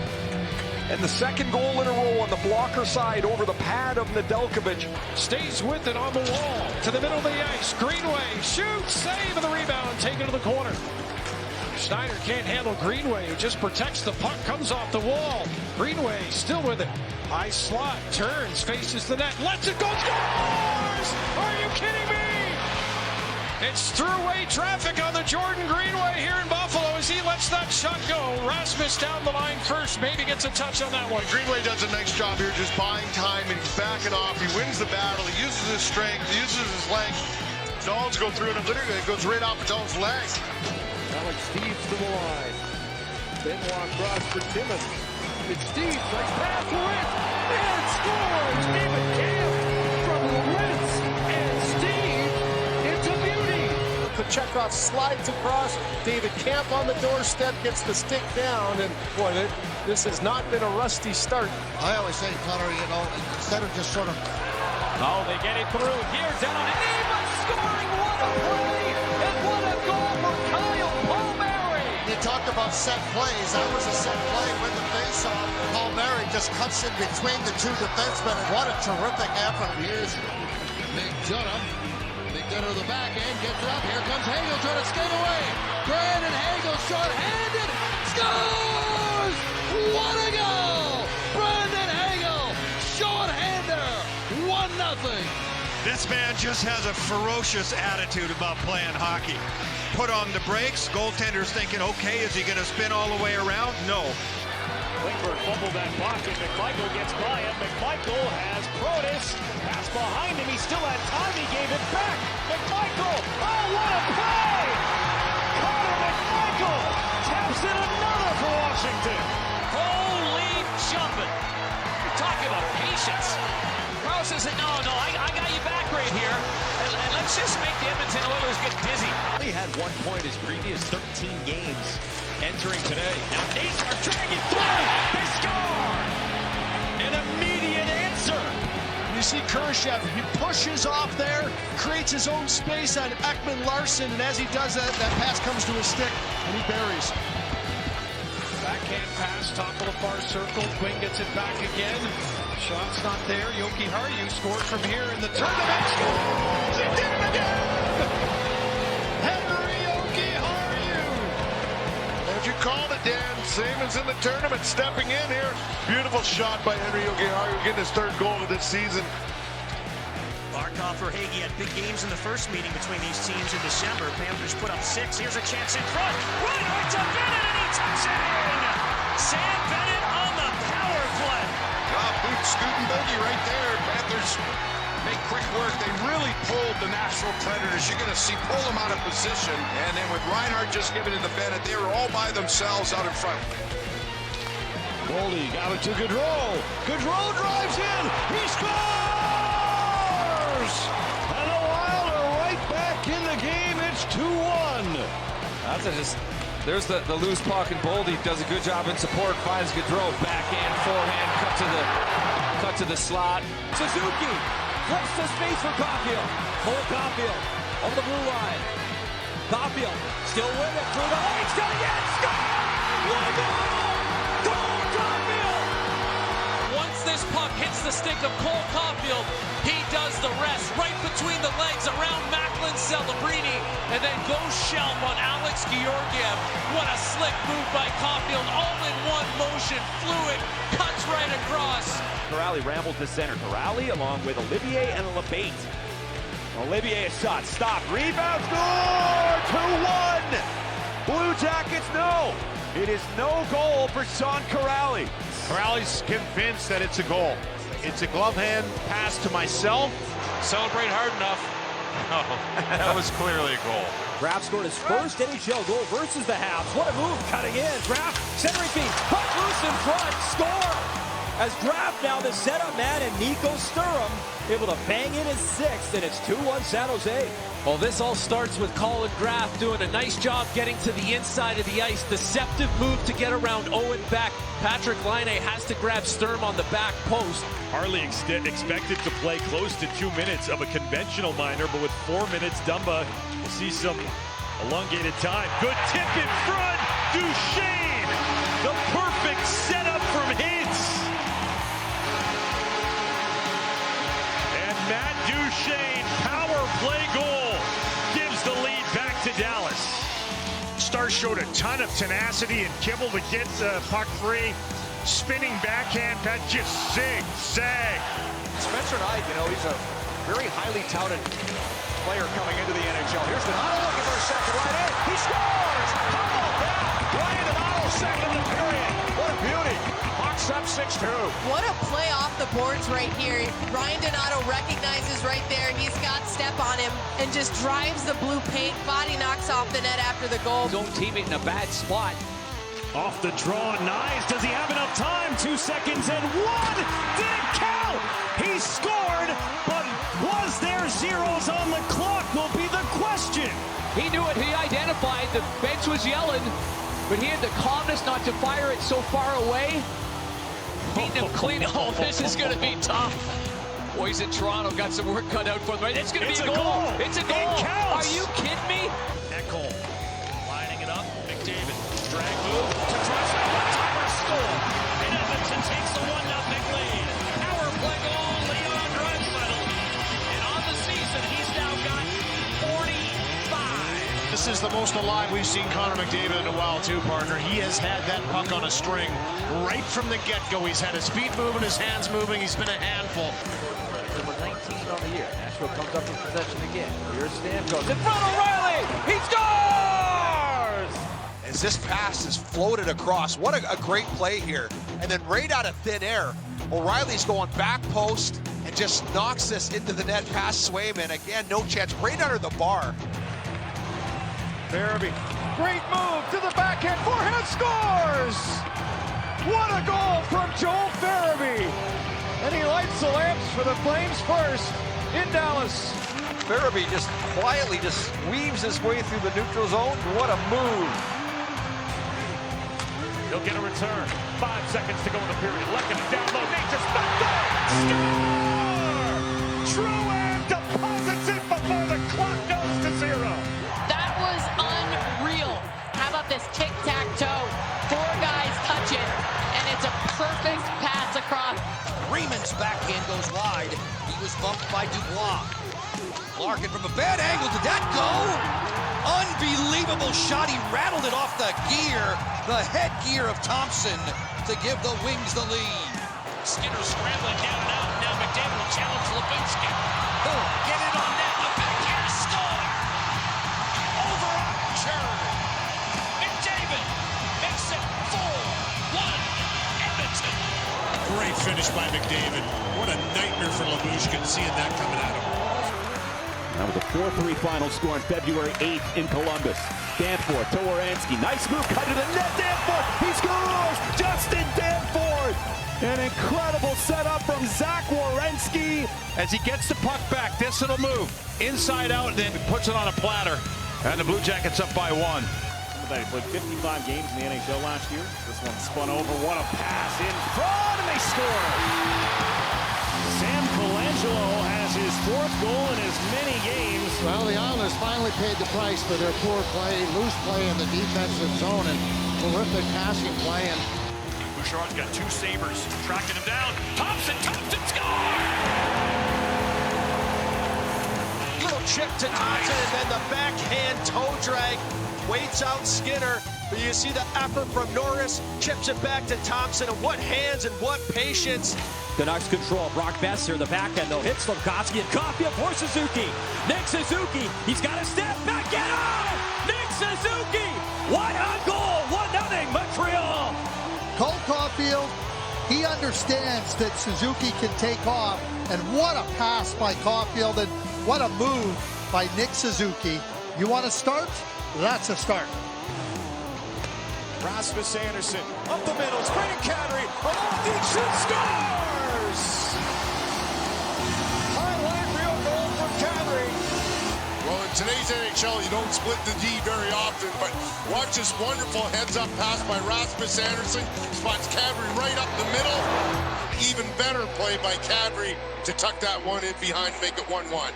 And the second goal in a row on the blocker side over the pad of Nedeljkovic. Stays with it on the wall. To the middle of the ice. Greenway shoots, save, and the rebound taken to the corner. Schneider can't handle Greenway, who just protects the puck, comes off the wall. Greenway still with it. High slot, turns, faces the net, lets it go, scores! Are you kidding me? It's throughway traffic on the Jordan Greenway here in Buffalo as he lets that shot go. Rasmus down the line first, maybe gets a touch on that one. Greenway does a nice job here just buying time, and he's backing off. He wins the battle. He uses his strength. He uses his length. Dolls go through it, and literally it goes right off of Dolls' leg. Alex Steeves to the line. Benoit cross for Timmins. It's Steeves, nice pass, Lawrence, and scores! David Camp from Lawrence and Steeves. It's a beauty. Kochetkov slides across. David Camp on the doorstep, gets the stick down, and boy, this has not been a rusty start. I always say, Connor, instead of just sort of... Oh, they get it through. Here, down on Eva scoring. What a play! And what a goal for Kyle Palmieri! You talked about set plays. That was a set play with the face-off. Palmieri just cuts in between the two defensemen, and what a terrific effort. Here's McDonough. McDonough to the backhand, gets it up. Here comes Hagel trying to skate away. Brandon Hagel short-handed, scores! What a goal! Brandon Hagel, short-hander, 1-0. This man just has a ferocious attitude about playing hockey. Put on the brakes. Goaltender's thinking, okay, is he going to spin all the way around? No. Klingberg fumbled that puck, and McMichael gets by him. McMichael has Protas. Pass behind him. He still had time. He gave it back. McMichael. Oh, what a play! Connor McMichael taps in another for Washington. Holy jumping. You're talking about patience. Krause says, no, I got you back right here. And let's just make the Edmonton Oilers get dizzy. He had 1 point his previous 13 games entering today. Now Nates are dragging through. They score! An immediate answer. You see Kurashev, he pushes off there, creates his own space on Ekman Larson, and as he does that, that pass comes to his stick, and he buries. Backhand pass, top of the far circle. Quinn gets it back again. Shot's not there. Yoki Haru scored from here in the tournament. Scores! He did it again! Henry Yoki Haru! As you called it, Dan, Siemens in the tournament, stepping in here. Beautiful shot by Henry Yoki Haru, getting his third goal of this season. Barkov or Hagee had big games in the first meeting between these teams in December. Panthers put up 6. Here's a chance in front. Reinhart to Bennett, and he tucks it in. Sam Bennett on the power play. Boot scooting bogey right there. Panthers make quick work. They really pulled the Nashville Predators. You're going to see pull them out of position. And then with Reinhart just giving it to Bennett, they were all by themselves out in front. Goldie got it to Gaudreau. Gaudreau drives in. He scores! And the Wild are right back in the game. It's 2-1. There's the loose puck, and Boldy does a good job in support. Finds Gaudreau, backhand, forehand, cut to the slot. Suzuki flips to space for Caulfield. Cole Caulfield over the blue line. Caulfield still with it through the lane. Still again. Score! What a goal! Cole Caulfield! Once this puck hits the stick of Cole Caulfield, he does the rest right between the legs around Macklin Celebrini, and then goes shelf on Alex Georgiev. What a slick move by Caulfield, all in one motion, fluid, cuts right across. Corrali rambles to center. Corrali along with Olivier and Labate. Olivier, a shot, stop, rebound, score! 2-1! Blue Jackets, no! It is no goal for Sean Corrali. Corrali's convinced that it's a goal. It's a glove hand pass to myself. Celebrate hard enough. Oh, that was clearly a goal. Graf scored his first NHL goal versus the Habs. What a move, cutting in. Graf, centering feed, puck loose in front, score! As Graf now the setup man, and Nico Sturm able to bang in his 6th, and it's 2-1 San Jose. Well, this all starts with Colin Graf doing a nice job getting to the inside of the ice. Deceptive move to get around Owen Beck. Patrick Laine has to grab Sturm on the back post. Harley expected to play close to 2 minutes of a conventional minor, but with 4 minutes, Dumba will see some elongated time. Good tip in front. Duchesne, the perfect setup from Hintz. And Matt Duchesne, power play goal, gives the lead back to Dallas. Stars showed a ton of tenacity and kibble to get the puck free. Spinning backhand, that just zig-zag. Spencer Knight, he's a very highly touted player coming into the NHL. Here's Donato looking for a second right in. He scores! How about that? Ryan Donato, second of the period. What a beauty. Hawks up 6-2. What a play off the boards right here. Ryan Donato recognizes right there. He's got step on him and just drives the blue paint. Body knocks off the net after the goal. His own teammate in a bad spot. Off the draw, Knies. Does he have enough time? 2 seconds and 1. Did it count? He scored, but was there zeros on the clock will be the question. He knew it. He identified. The bench was yelling, but he had the calmness not to fire it so far away. Beating him clean. Oh, this is going to be tough. Boys in Toronto got some work cut out for them. It's going to be a goal. It's a goal. Are you kidding me? Ekholm lining it up. McDavid. Drag move to Drexler. One-timer score. And Edmonton takes the 1-0 lead. Power play goal, Leon Drexler. And on the season, he's now got 45. This is the most alive we've seen Connor McDavid in a while, too, partner. He has had that puck on a string right from the get-go. He's had his feet moving, his hands moving. He's been a handful. Number 19 on the year. Nashville comes up in possession again. Here's Stamkos in front of O'Reilly. He scores! As this pass is floated across, what a great play here. And then right out of thin air, O'Reilly's going back post and just knocks this into the net past Swayman. Again, no chance, right under the bar. Farabee, great move to the backhand, forehand, scores! What a goal from Joel Farabee! And he lights the lamps for the Flames first in Dallas. Farabee just quietly weaves his way through the neutral zone. What a move! He'll get a return. 5 seconds to go in the period. Lekanen down low. Nature's back there. Score! Freeman's backhand goes wide. He was bumped by Dubois. Larkin from a bad angle. Did that go? Unbelievable shot. He rattled it off the gear, the headgear of Thompson, to give the Wings the lead. Skinner scrambling down and out. Now McDavid will challenge Labushkin. Get it on net. A backhand score. Over Archer. McDavid makes it 4-1. Edmonton. Great finish by McDavid. What a nightmare for Labushkin seeing that coming at him. Now with a 4-3 final score on February 8th in Columbus. Danforth to Werenski. Nice move, cut to the net. Danforth, he scores! Justin Danforth! An incredible setup from Zach Werenski. As he gets the puck back, this little move. Inside out, then puts it on a platter. And the Blue Jackets up by 1. He played 55 games in the NHL last year. This one spun over. What a pass in front, and they score. Sam Colangelo has his 4th goal in as many games. Well, the Islanders finally paid the price for their poor play, loose play in the defensive zone, and terrific passing play. And Bouchard's got 2 Sabres tracking him down. Thompson score! Little chip to Thompson, and then the backhand toe drag waits out Skinner. But you see the effort from Norris, chips it back to Thompson, and what hands and what patience. Canucks control. Brock Besser, the backhand though, hits Slafkovsky and Coffey for Suzuki. Nick Suzuki, he's got to step back, get out! Nick Suzuki, what a goal! 1-0 Montreal! Cole Caulfield, he understands that Suzuki can take off, and what a pass by Caulfield, and what a move by Nick Suzuki. You want to start? That's a start. Rasmus Anderson up the middle, straight to Kadri, along deep shoot, scores! Highlight reel goal from Kadri. Well, in today's NHL, you don't split the D very often, but watch this wonderful heads-up pass by Rasmus Anderson. Spots Kadri right up the middle. Even better play by Kadri to tuck that one in behind, make it 1-1.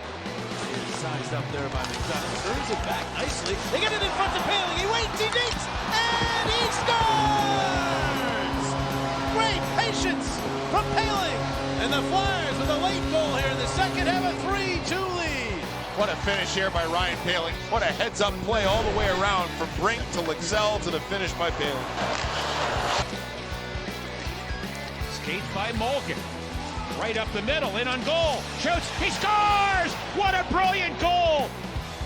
Sized up there by McDonough. Turns it back nicely. They get it in front of Paling. He waits, he digs, and he scores! Great patience from Paling. And the Flyers with a late goal here in the second have a 3-2 lead. What a finish here by Ryan Paling. What a heads-up play all the way around from Brink to Lexell to the finish by Paling. Skate by Malkin. Right up the middle, in on goal. Shoots, he scores! What a brilliant goal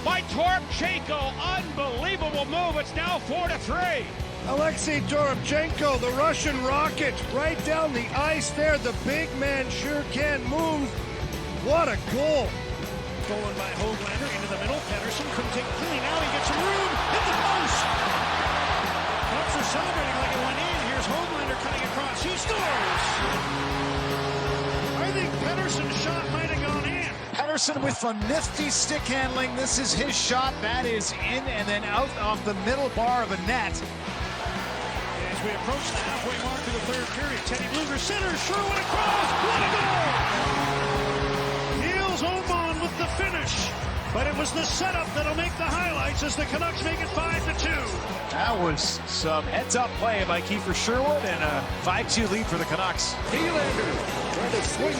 by Toropchenko. Unbelievable move. It's now 4-3. Alexei Toropchenko, the Russian rocket, right down the ice there. The big man sure can move. What a goal. Stolen by Höglander into the middle. Pettersson couldn't take it clean. Now he gets some room. Hit the post. Bucks are celebrating like it went in. Here's Höglander cutting across. He scores. I think Pettersson's shot might have gone in. Pettersson with some nifty stick handling. This is his shot. That is in and then out of the middle bar of the net. As we approach the halfway mark of the 3rd period, Teddy Blueger centers, Sherwood across. What a goal! Niels Oman with the finish. But it was the setup that'll make the highlights as the Canucks make it 5-2. That was some heads-up play by Kiefer Sherwood and a 5-2 lead for the Canucks. Nylander trying to swing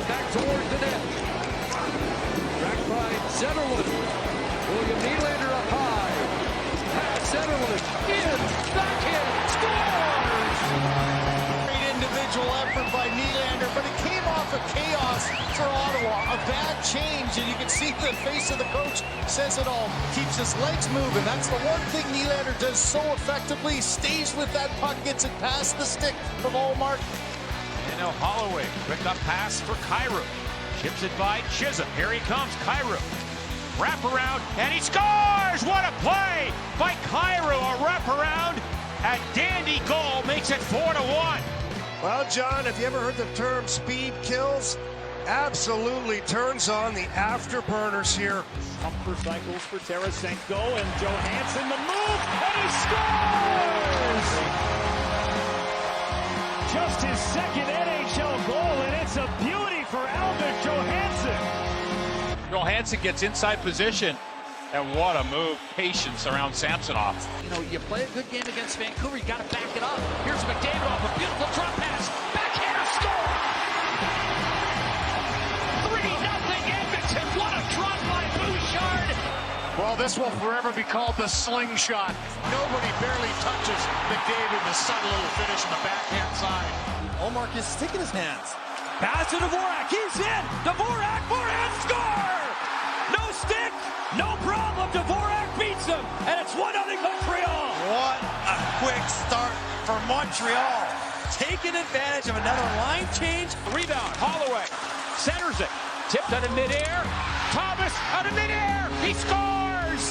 back towards the net. Tracked by Zetterlund. William Nylander up high. Pass Zetterlund in, backhand, scores! Great individual effort by Nylander, but it came off of chaos for Ottawa. A bad change, and you can see the face of the coach says it all. Keeps his legs moving. That's the one thing Nylander does so effectively. Stays with that puck, gets it past the stick from Ullmark. And now Holloway, quick up pass for Kyrou. Chips it by Chisholm. Here he comes, Kyrou. Wrap around, and he scores! What a play by Kyrou. A wrap around, a dandy goal makes it 4-1. Well, John, have you ever heard the term speed kills? Absolutely turns on the afterburners here. Pumper cycles for Tarasenko, and Johansson the move, and he scores! Just his second NHL goal, and it's a beauty for Albert Johansson. Johansson gets inside position, and what a move. Patience around Samsonov. You know, you play a good game against Vancouver, you got to back it up. Here's McDavid off a beautiful drop pass. Backhander score! Oh, this will forever be called the slingshot. Nobody barely touches McDavid. The subtle little finish on the backhand side. Omar is sticking his hands. Pass to Dvorak. He's in. Dvorak, forehand, score! No stick, no problem. Dvorak beats him, and it's 1-0 Montreal. What a quick start for Montreal. Taking advantage of another line change. Rebound, Holloway centers it. Tipped out of midair. Thomas out of midair. He scores!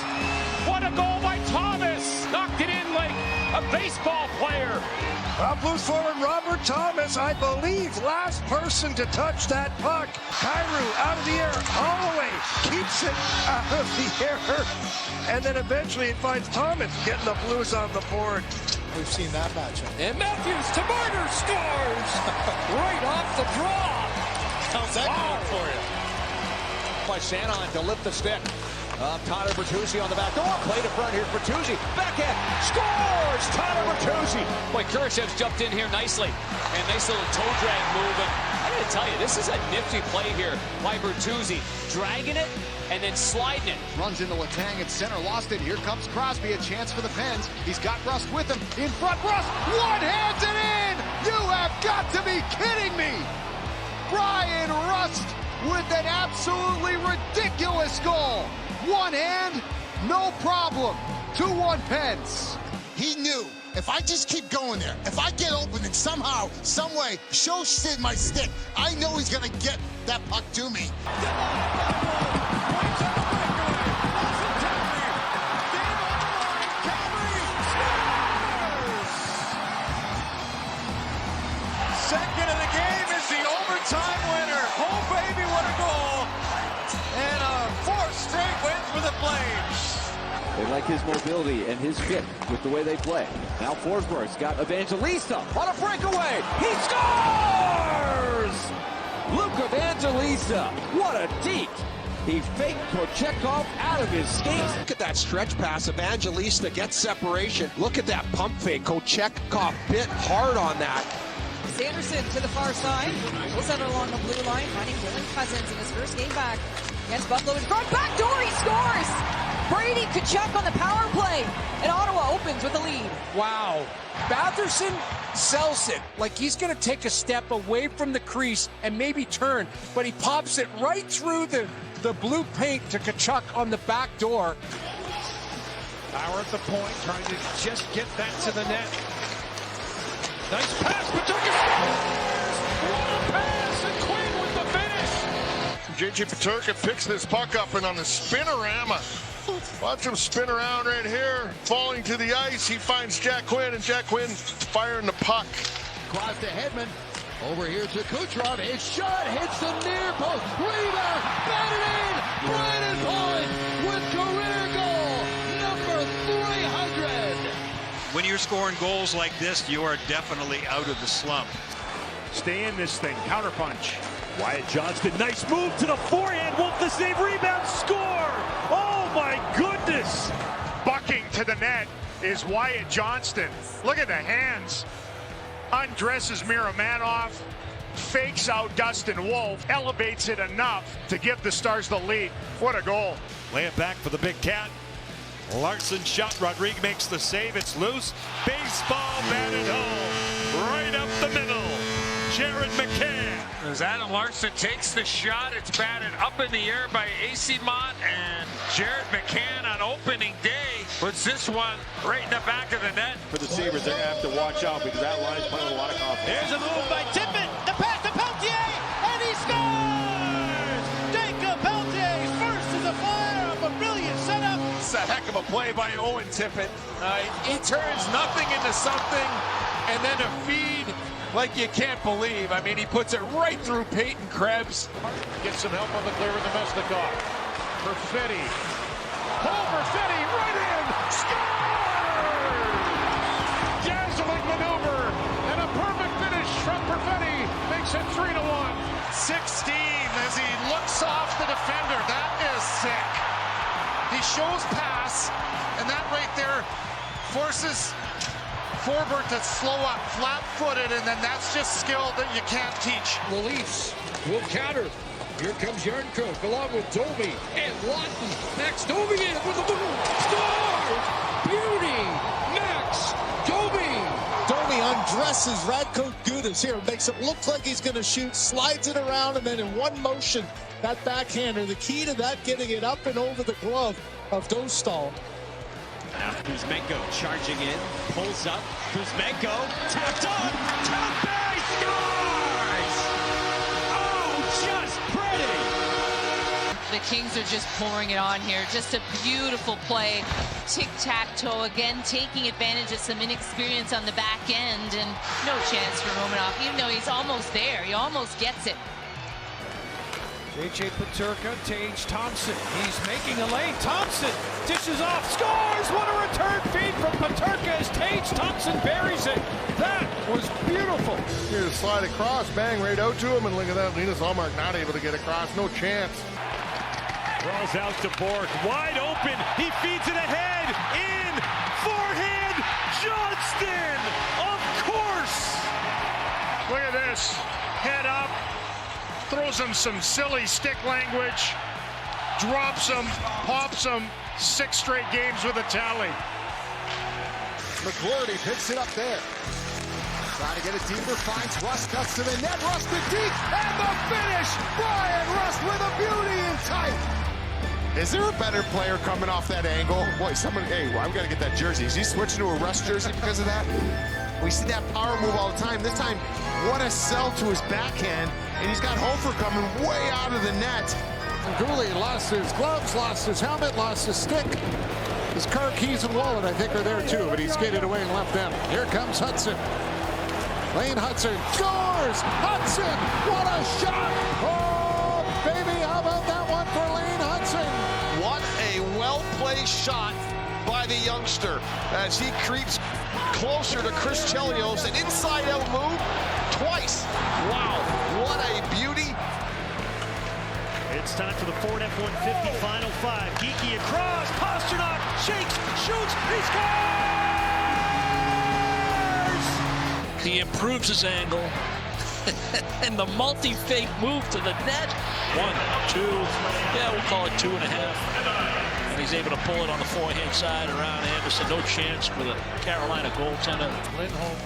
What a goal by Thomas! Knocked it in like a baseball player. Blues forward Robert Thomas, I believe, last person to touch that puck. Kyrou out of the air. Holloway keeps it out of the air. And then eventually it finds Thomas getting the Blues on the board. We've seen that matchup. And Matthews to Marner scores! Right off the draw. How's that going for you? By Sanheim to lift the stick. Tyler Bertuzzi on the back door. Play to front here. Bertuzzi. Backhand. Scores! Tyler Bertuzzi. Boy, Kurashev's jumped in here nicely. And nice little toe drag move. And I gotta tell you, this is a nifty play here by Bertuzzi. Dragging it and then sliding it. Runs into Letang at center. Lost it. Here comes Crosby. A chance for the Pens. He's got Rust with him. In front. Rust. One-hands it in! You have got to be kidding me! Brian Rust with an absolutely ridiculous goal. One hand, no problem. 2-1 Pens. He knew, if I just keep going there, if I get open and somehow, some way, show Sid my stick, I know he's going to get that puck to me. Second of the game is the overtime winner. Oh, baby, what a goal. And a fourth straight win for the Flames. They like his mobility and his fit with the way they play. Now Forsberg's got Evangelista on a breakaway. He scores! Luke Evangelista, what a deke. He faked Kochetkov out of his skates. Look at that stretch pass. Evangelista gets separation. Look at that pump fake. Kochetkov bit hard on that. Sanderson to the far side. We'll set it along the blue line, finding Dylan Cousins in his first game back against Buffalo in front. Back door, he scores! Brady Tkachuk on the power play, and Ottawa opens with a lead. Wow. Batherson sells it like he's going to take a step away from the crease and maybe turn, but he pops it right through the blue paint to Tkachuk on the back door. Power at the point, trying to just get that to the net. Nice pass, Peterka scores! What a pass, and Quinn with the finish! JJ Peterka picks this puck up, and on the spinorama, watch him spin around right here, falling to the ice. He finds Jack Quinn, and Jack Quinn firing the puck. Cross to Hedman. Over here to Kucherov. His shot hits the near post. Rebound. Batted in. Brandon Point with career goal number 300. When you're scoring goals like this, you are definitely out of the slump. Stay in this thing. Counterpunch. Wyatt Johnston. Nice move to the forehand. Wolf the save. Rebound. Score. Oh, my goodness. Bucking to the net is Wyatt Johnston. Look at the hands. Undresses Miromanov. Fakes out Dustin Wolf. Elevates it enough to give the Stars the lead. What a goal. Lay it back for the big cat. Larson shot. Rodriguez makes the save. It's loose. Baseball batted home. Right up the middle. Jared McCann. As Adam Larson takes the shot, it's batted up in the air by AC Mott, and Jared McCann on opening day puts this one right in the back of the net. For the Sabres, they're going to have to watch out because that line's playing with a lot of confidence. There's a move by Tippett. The pass to Peltier, and he scores! Jacob Peltier's first as a Flyer off a brilliant setup. It's a heck of a play by Owen Tippett. He turns nothing into something, and then a feed like you can't believe. I mean, he puts it right through Peyton Krebs. Gets some help on the clear with the Mesnikov. Perfetti. Paul Perfetti right in. Scores! Dazzling maneuver and a perfect finish from Perfetti makes it 3-1. 16 as he looks off the defender. That is sick. He shows pass, and that right there forces Forbort to slow up, flat-footed, and then that's just skill that you can't teach. The Leafs will counter. Here comes Yarncroke along with Domi and Lawton. Max Domi in with the move. Scores! Beauty! Max Domi! Domi undresses Radko Gudas here, makes it look like he's going to shoot, slides it around, and then in one motion, that backhander. The key to that, getting it up and over the glove of Dostal. Now Kuzmenko charging in, pulls up. Kuzmenko tapped on. Tope scores! Oh, just pretty! The Kings are just pouring it on here. Just a beautiful play. Tic-tac-toe again, taking advantage of some inexperience on the back end, and no chance for Romanov, even though he's almost there. He almost gets it. J.J. Peterka, Tage Thompson. He's making a lane. Thompson dishes off, scores! What a return feed from Peterka as Tage Thompson buries it. That was beautiful. Here to slide across, bang right out to him, and look at that. Linus Ullmark not able to get across, no chance. Rolls out to Bork, wide open. He feeds it ahead. In forehand, Johnston. Of course. Look at this. Head up. Throws him some silly stick language. Drops him. Pops him. 6 straight games with a tally. McGlory picks it up there. Trying to get it deeper, finds Rust, cuts to the net, Rust with deep, and the finish! Brian Rust with a beauty in tight! Is there a better player coming off that angle? Boy, someone, hey, well, I've got to get that jersey. Is he switching to a Rust jersey because of that? We see that power move all the time. This time, what a sell to his backhand, and he's got Hofer coming way out of the net. Gouli lost his gloves, lost his helmet, lost his stick. His car keys and wallet, I think, are there too, but he skated away and left them. Here comes Hudson. Lane Hudson scores! Hudson, what a shot! Oh, baby, how about that one for Lane Hudson? What a well-placed shot by the youngster as he creeps closer to Chris Chelios. An inside-out move twice. Wow, what a beauty. It's time for the Ford F-150 Final 5. Geeky across, Pasternak shakes, shoots, he scores! He improves his angle, and the multi-fake move to the net. 1, 2, yeah, we'll call it 2.5. And he's able to pull it on the forehand side around Anderson. No chance for the Carolina goaltender. Lindholm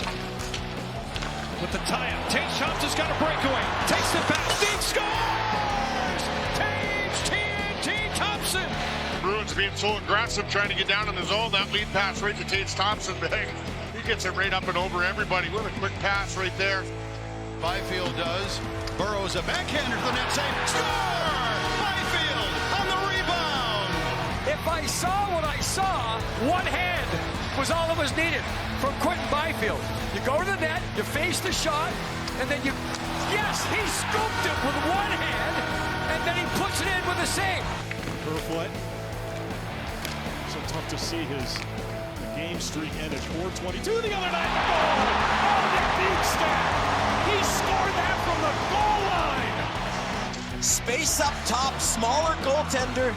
with the tie-up. Tage Thompson's got a breakaway. Takes it back. Deep scores! Tage TNT Thompson. Bruins being so aggressive, trying to get down in the zone. That lead pass right to Tage Thompson. Bang. He gets it right up and over everybody. What a quick pass right there. Byfield does. Burrows a backhander to the net, save. Score! Byfield on the rebound. If I saw what I saw, one hand was all that was needed from Quentin Byfield. You go to the net, you face the shot, and then yes, he scooped it with one hand, and then he puts it in with a save. Kerfoot. So tough to see his game streak end at 422 the other night. Oh, Nick Bjugstad. He scored that from the goal line. Space up top, smaller goaltender.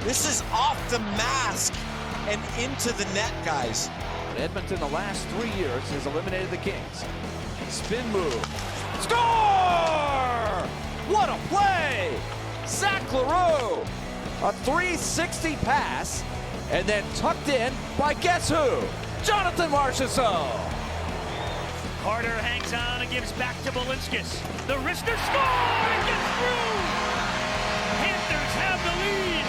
This is off the mask and into the net, guys. Edmonton the last 3 years has eliminated the Kings. Spin move. Score! What a play! Zach LaRue. A 360 pass, and then tucked in by guess who? Jonathan Marchessault. Carter hangs on and gives back to Balinskis. The wrister score and gets through. Panthers have the lead.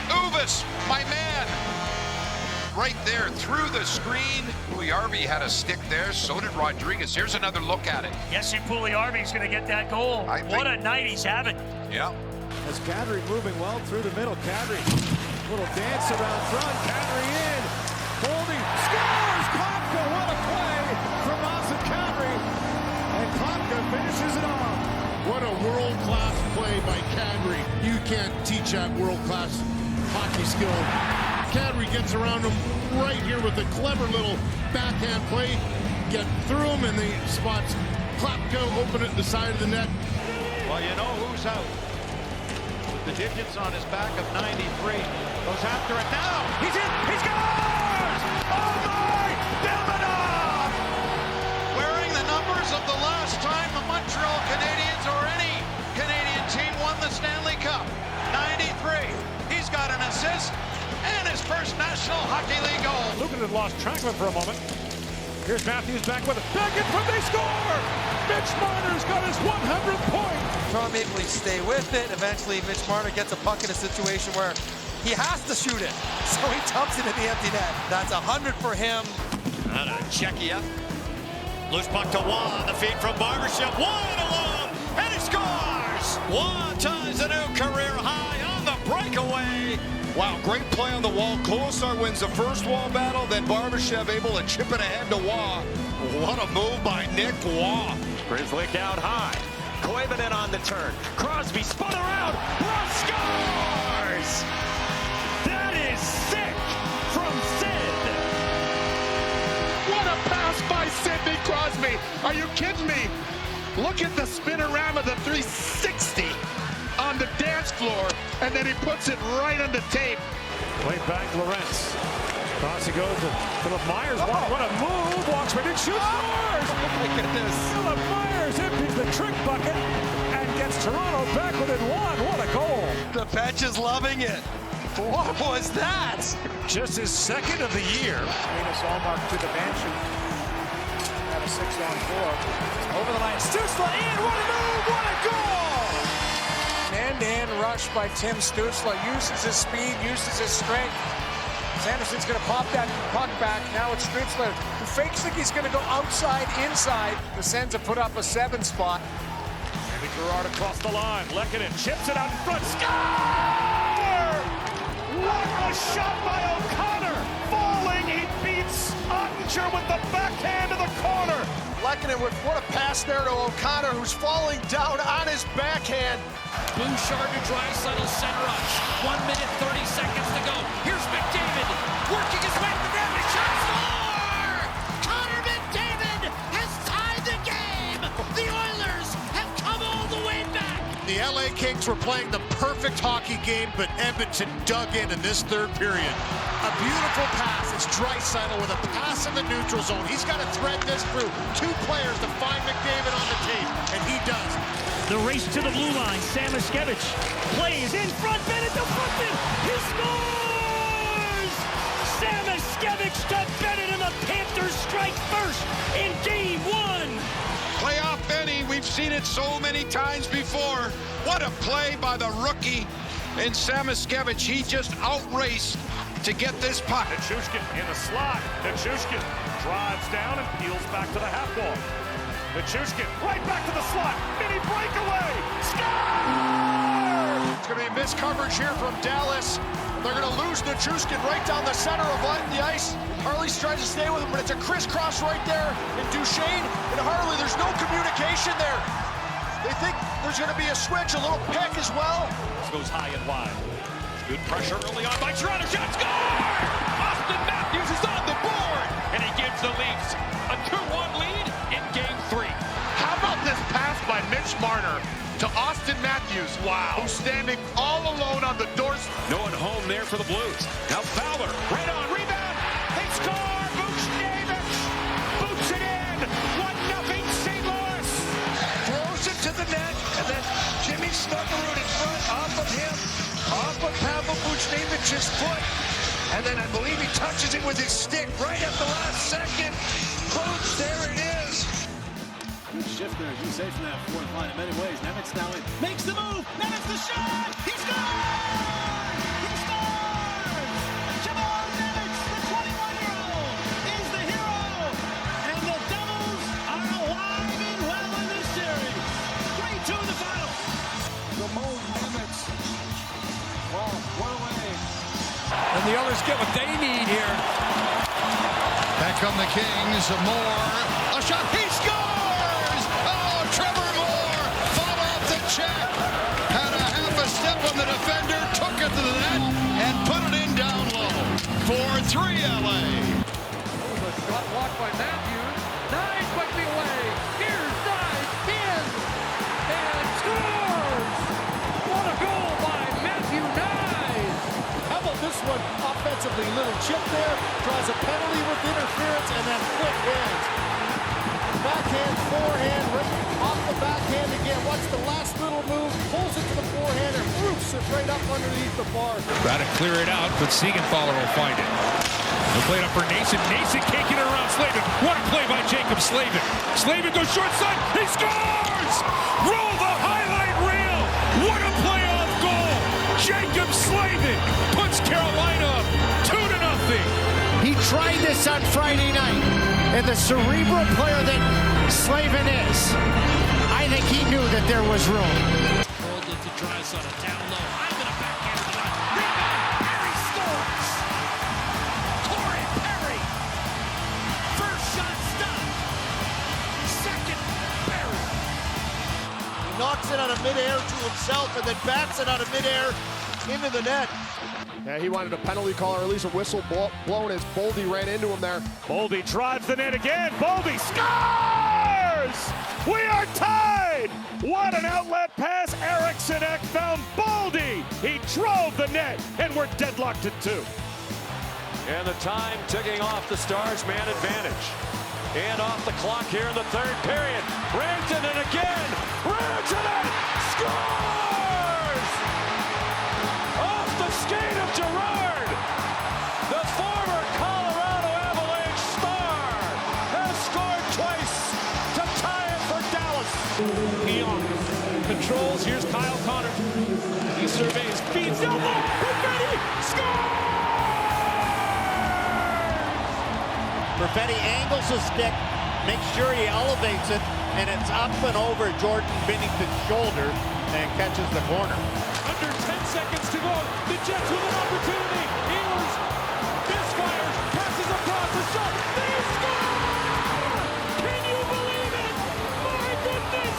Uvis, my man. Right there through the screen. Puljujärvi had a stick there. So did Rodriguez. Here's another look at it. Yes, Puljujärvi's going to get that goal. What a night he's having. Yeah. As Kadri moving well through the middle. Kadri, little dance around front. Kadri in. Holding. Scores! Klopka, what a play from Austin Kadri. And Klopka finishes it off. What a world-class play by Kadri. You can't teach that world-class hockey skill. Kadri gets around him right here with a clever little backhand play. Get through him and the spots Klopka open it the side of the net. Well, you know who's out. The digits on his back of 93. Goes after it now. He's in. He scores! Oh my! Bilmanov! Wearing the numbers of the last time the Montreal Canadiens or any Canadian team National Hockey League goal. Lucan had lost track of it for a moment. Here's Matthews back with it. Back in front, they score! Mitch Marner's got his 100th point. Toronto Maple Leafs stay with it. Eventually, Mitch Marner gets a puck in a situation where he has to shoot it. So he dumps it in the empty net. That's 100 for him. Out of Czechia. Loose puck to Waugh. The feed from Barbashev. Waugh alone, and he scores! Waugh ties a new career high on the breakaway. Wow, great play on the wall. Kolesar wins the first wall battle, then Barbashev able to chip it ahead to Waugh. What a move by Nick Waugh. Grizzlick out high. Koivunen on the turn. Crosby spun around. Ross scores! That is sick from Sid. What a pass by Sidney Crosby. Are you kidding me? Look at the spinorama, the 360 on the dance floor, and then he puts it right on the tape. Play back, Lorentz. Across he goes to Philip Myers. What a move. Walks right in, shoots, scores! Oh my goodness. Philip Myers empties the trick bucket and gets Toronto back within one. What a goal. The bench is loving it. What was that? Just his second of the year. Linus Ullmark to the bench and had a 6-on-4. Over the line, Stützle in, what a move, what a goal! Man-to-man rush by Tim Stützle, uses his speed, uses his strength. Sanderson's gonna pop that puck back, now it's Stützle, who fakes like he's gonna go outside, inside. The Sens have put up a 7 spot. Maybe Gerard across the line, Lehkonen chips it out in front, score! What a shot by O'Connor! Falling, he beats Ottinger with the backhand of the corner. Lehkonen with what a pass there to O'Connor, who's falling down on his backhand. Bouchard to Draisaitl, center rush. 1 minute, 30 seconds to go. Here's McDavid working his way to the net. The shot, score! Connor McDavid has tied the game. The Oilers have come all the way back. The LA Kings were playing the perfect hockey game, but Edmonton dug in this third period. A beautiful pass. It's Draisaitl with a pass in the neutral zone. He's got to thread this through 2 players to find McDavid on the tape, and he does. The race to the blue line. Samoskevich plays in front, Bennett deflected. He scores! Samoskevich to Bennett, and the Panthers strike first in Game 1. Playoff Benny, we've seen it so many times before. What a play by the rookie in Samoskevich. He just outraced to get this puck. Nichushkin in the slot. Nichushkin drives down and peels back to the half wall. Nichushkin right back to the slot. Mini breakaway. Score! It's going to be missed coverage here from Dallas. They're going to lose Nichushkin right down the center of the ice. Harley's tries to stay with him, but it's a crisscross right there. And Duchesne and Harley, there's no communication there. They think there's going to be a switch, a little peck as well. This goes high and wide. Good pressure early on by Toronto. Shot, score! Austin Matthews is on the board, and he gives the Leafs a 2-1 lead in Game 3. How about this pass by Mitch Marner to Austin Matthews? Wow. Who's standing all alone on the doorstep. No one home there for the Blues. Now Fowler, right on, rebound. They score! Buchnevich boots it in. 1-0 St. Louis. Throws it to the net, and then Jimmy Snuggerud in front, off of him, off of Pavel Buchnevich's foot, and then I believe he touches it with his stick right at the last second. Coach, there it is. Good shift there, as you say, from that fourth line in many ways. Nemitz now in. Makes the move. Nemitz the shot. He scores! He scores! Jamal Nemitz, the 21-year-old, is the hero. And the Devils are alive and well in this series. 3-2 in the final. Jamal Nemitz. Well, one away. And the others get what they need here. Back come the Kings. Moore. A shot. He scores! Oh, Trevor Moore fought off the check. Had a half a step on the defender. Took it to the net and put it in down low. 4-3 LA. Shot blocked by Matthews. Knies quickly away. Here's Knies. In. And scores! What a goal by Matthew Knies! How about this one? Offensively, little chip there, draws a penalty with interference, and then quick hands. Backhand, forehand, right off the backhand again. Watch the last little move, pulls it to the forehand and roofs it right up underneath the bar. Try to clear it out, but Siegenthaler will find it. They'll play it up for Nason. Nason can't get it around Slavin. What a play by Jacob Slavin. Slavin goes short side. He scores! Roll the highlight reel. What a play off goal. Jacob Slavin puts Carolina up 2-0. He tried this on Friday night, and the cerebral player that Slavin is, I think he knew that there was room. Rolled it to Draisaitl down low. I'm going to backhand to the rebound. Perry scores. Corey Perry. First shot stopped. Second, Perry. He knocks it out of midair to himself and then bats it out of midair into the net. Yeah, he wanted a penalty call or at least a whistle blown as Boldy ran into him there. Boldy drives the net again. Boldy scores! We are tied! What an outlet pass. Eriksson Ek found Boldy. He drove the net, and we're deadlocked at 2. And the time ticking off the Stars' man advantage. And off the clock here in the third period. Rantanen again. Rantanen scores! Off the skate of Gerard. The former Colorado Avalanche star has scored twice to tie it for Dallas. Keon controls. Here's Kyle Connor. He surveys, feeds elbow. Perfetti scores! Perfetti angles the stick, makes sure he elevates it, and it's up and over Jordan Binnington's shoulder and catches the corner. Under 10 seconds to go. The Jets with an opportunity. Ehlers misfires, passes across the shot. They score! Can you believe it? My goodness!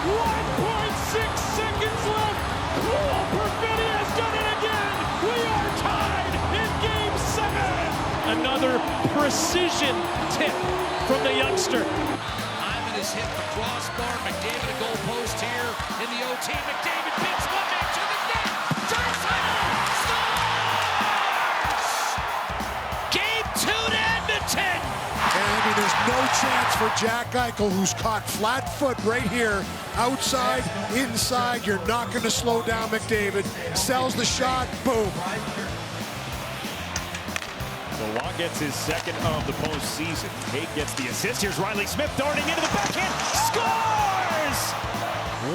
1.6 seconds left. Paul Perfetti has done it again. We are tied in Game 7. Another precision tip from the youngster. Hyman has hit the crossbar. McDavid a goal post here in the OT. McDavid beats one man to the net. Draisaitl scores! Game 2 to Edmonton. And I mean, there's no chance for Jack Eichel, who's caught flat-foot right here, outside, inside. You're not going to slow down McDavid. Sells the shot, boom. So Long gets his second of the postseason. Kate gets the assist. Here's Riley Smith darting into the backhand. Scores!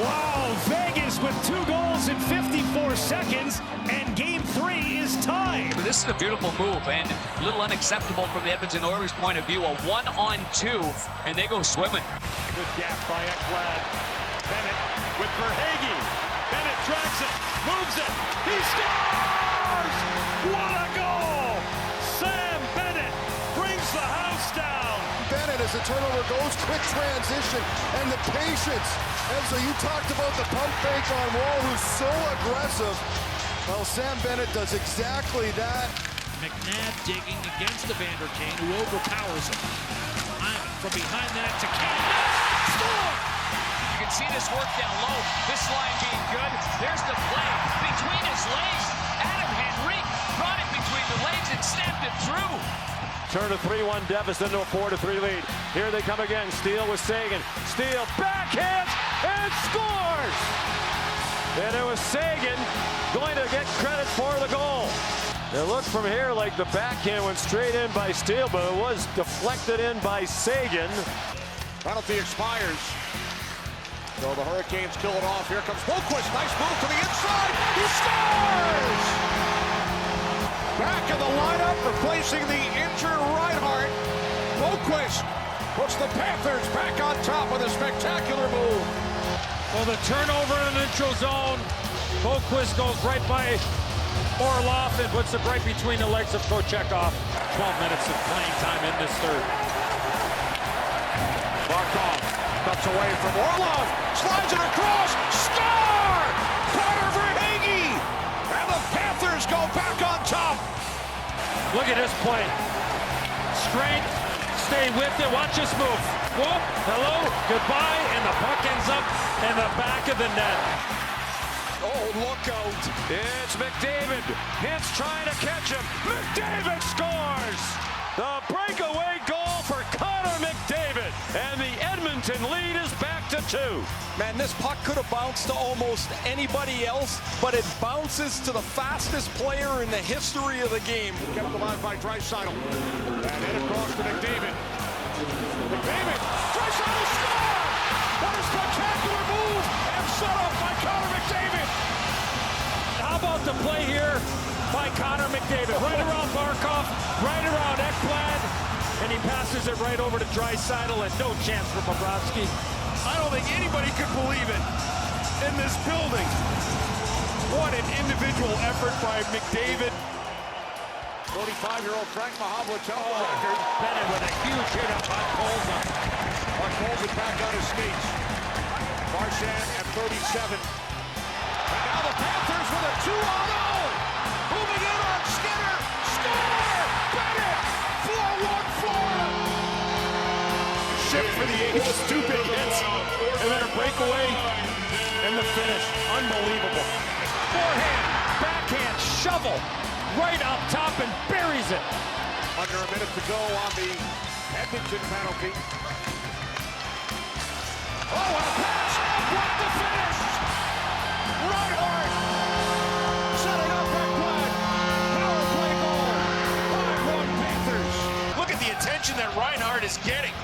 Wow, Vegas with 2 goals in 54 seconds, and Game 3 is tied. This is a beautiful move and a little unacceptable from the Edmonton Oilers' point of view. A 1-on-2, and they go swimming. Good gap by Ekblad. Bennett with Verhaeghe. Bennett drags it, moves it. He scores! What a goal! Sam Bennett brings the house down. Bennett, as the turnover goes, quick transition, and the patience. And so you talked about the pump fake on Wall, who's so aggressive. Well, Sam Bennett does exactly that. McNabb digging against the Vander Kane, who overpowers him. Hyman from behind the net to Kane. Score! You can see this work down low. This line being good. There's the play between his legs. Adam Henrique brought it between the legs and snapped it through. Turn a 3-1 deficit into a 4-3 lead. Here they come again. Steele with Sagan. Steele backhand and scores! And it was Sagan going to get credit for the goal. It looked from here like the backhand went straight in by Steele, but it was deflected in by Sagan. Penalty expires. So the Hurricanes kill it off. Here comes Boqvist. Nice move to the inside. He scores! Back in the lineup, replacing the injured Reinhart. Boqvist puts the Panthers back on top with a spectacular move. Well, the turnover in the neutral zone. Boqvist goes right by Orlov and puts it right between the legs of Kochekov. 12 minutes of playing time in this third. Barkov cuts away from Orlov, slides it across, score! Connor Verhaeghe! And the Panthers go back on top. Look at this play. Strength, stay with it, watch this move. Whoop, hello, goodbye, and the puck ends up in the back of the net. Oh, look out. It's McDavid. Hintz trying to catch him. McDavid scores! The breakaway goal for Connor McDavid. And the Edmonton lead is back to 2. Man, this puck could have bounced to almost anybody else, but it bounces to the fastest player in the history of the game. Kept alive by Draisaitl. And in across to McDavid. McDavid! Draisaitl score! What a spectacular move! And set up by Connor McDavid! How about the play here by Connor McDavid? Right around Barkov, right around Ekblad, and he passes it right over to Draisaitl, and no chance for Bobrovsky. I don't think anybody could believe it in this building. What an individual effort by McDavid. 45-year-old Frank Mahovlich on the record. Bennett with a huge hit up on Colza. Colza back on his skates. Marchand at 37. And now the Panthers with a 2-on-0. Moving in on Skinner. Score! Bennett! 4-1 Florida. Shift for the Eagles. 2 big hits. And then a breakaway. And the finish. Unbelievable. Forehand, backhand, shovel. Right up top and buries it. Under a minute to go on the Edmonton penalty. Oh, what a pass! What the finish! Reinhart setting up Ekblad. Power play goal. 5-1 Panthers. Look at the attention that Reinhart is getting.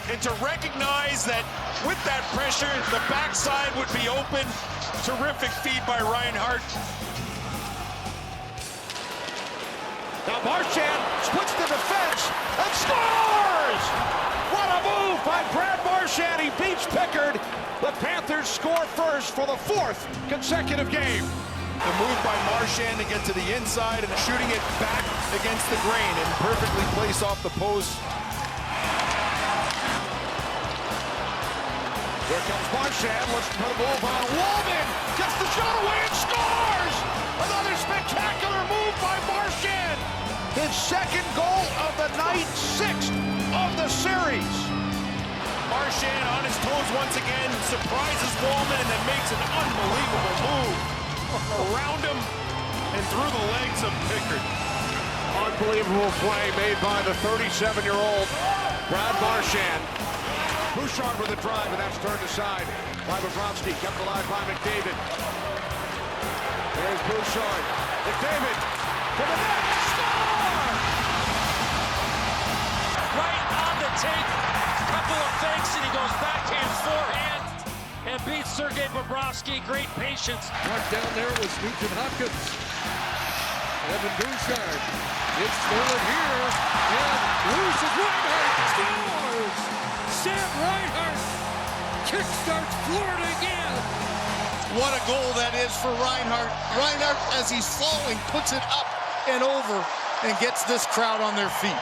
And to recognize that with that pressure, the backside would be open. Terrific feed by Reinhart. Now Marchand splits the defense and scores! What a move by Brad Marchand. He beats Pickard. The Panthers score first for the 4th consecutive game. The move by Marchand to get to the inside and shooting it back against the grain and perfectly placed off the post. Here comes Marchand. Let's put a move on Walman. Gets the shot away and scores! Another spectacular move by Marchand. His 2nd goal of the night, 6th of the series. Marchand on his toes once again, surprises Walman and then makes an unbelievable move around him and through the legs of Pickard. Unbelievable play made by the 37-year-old Brad Marchand. Bouchard with a drive, and that's turned aside by Bobrovsky, kept alive by McDavid. There's Bouchard. McDavid to the net. Right on the take. Couple of fakes, and he goes backhand, forehand, and beats Sergei Bobrovsky. Great patience. Right down there was Nugent Hopkins. Evan Bouchard. It's stolen here. And loose is Reinhart. Scores! Sam Reinhart kickstarts Florida again. What a goal that is for Reinhart. Reinhart, as he's falling, puts it up and over and gets this crowd on their feet.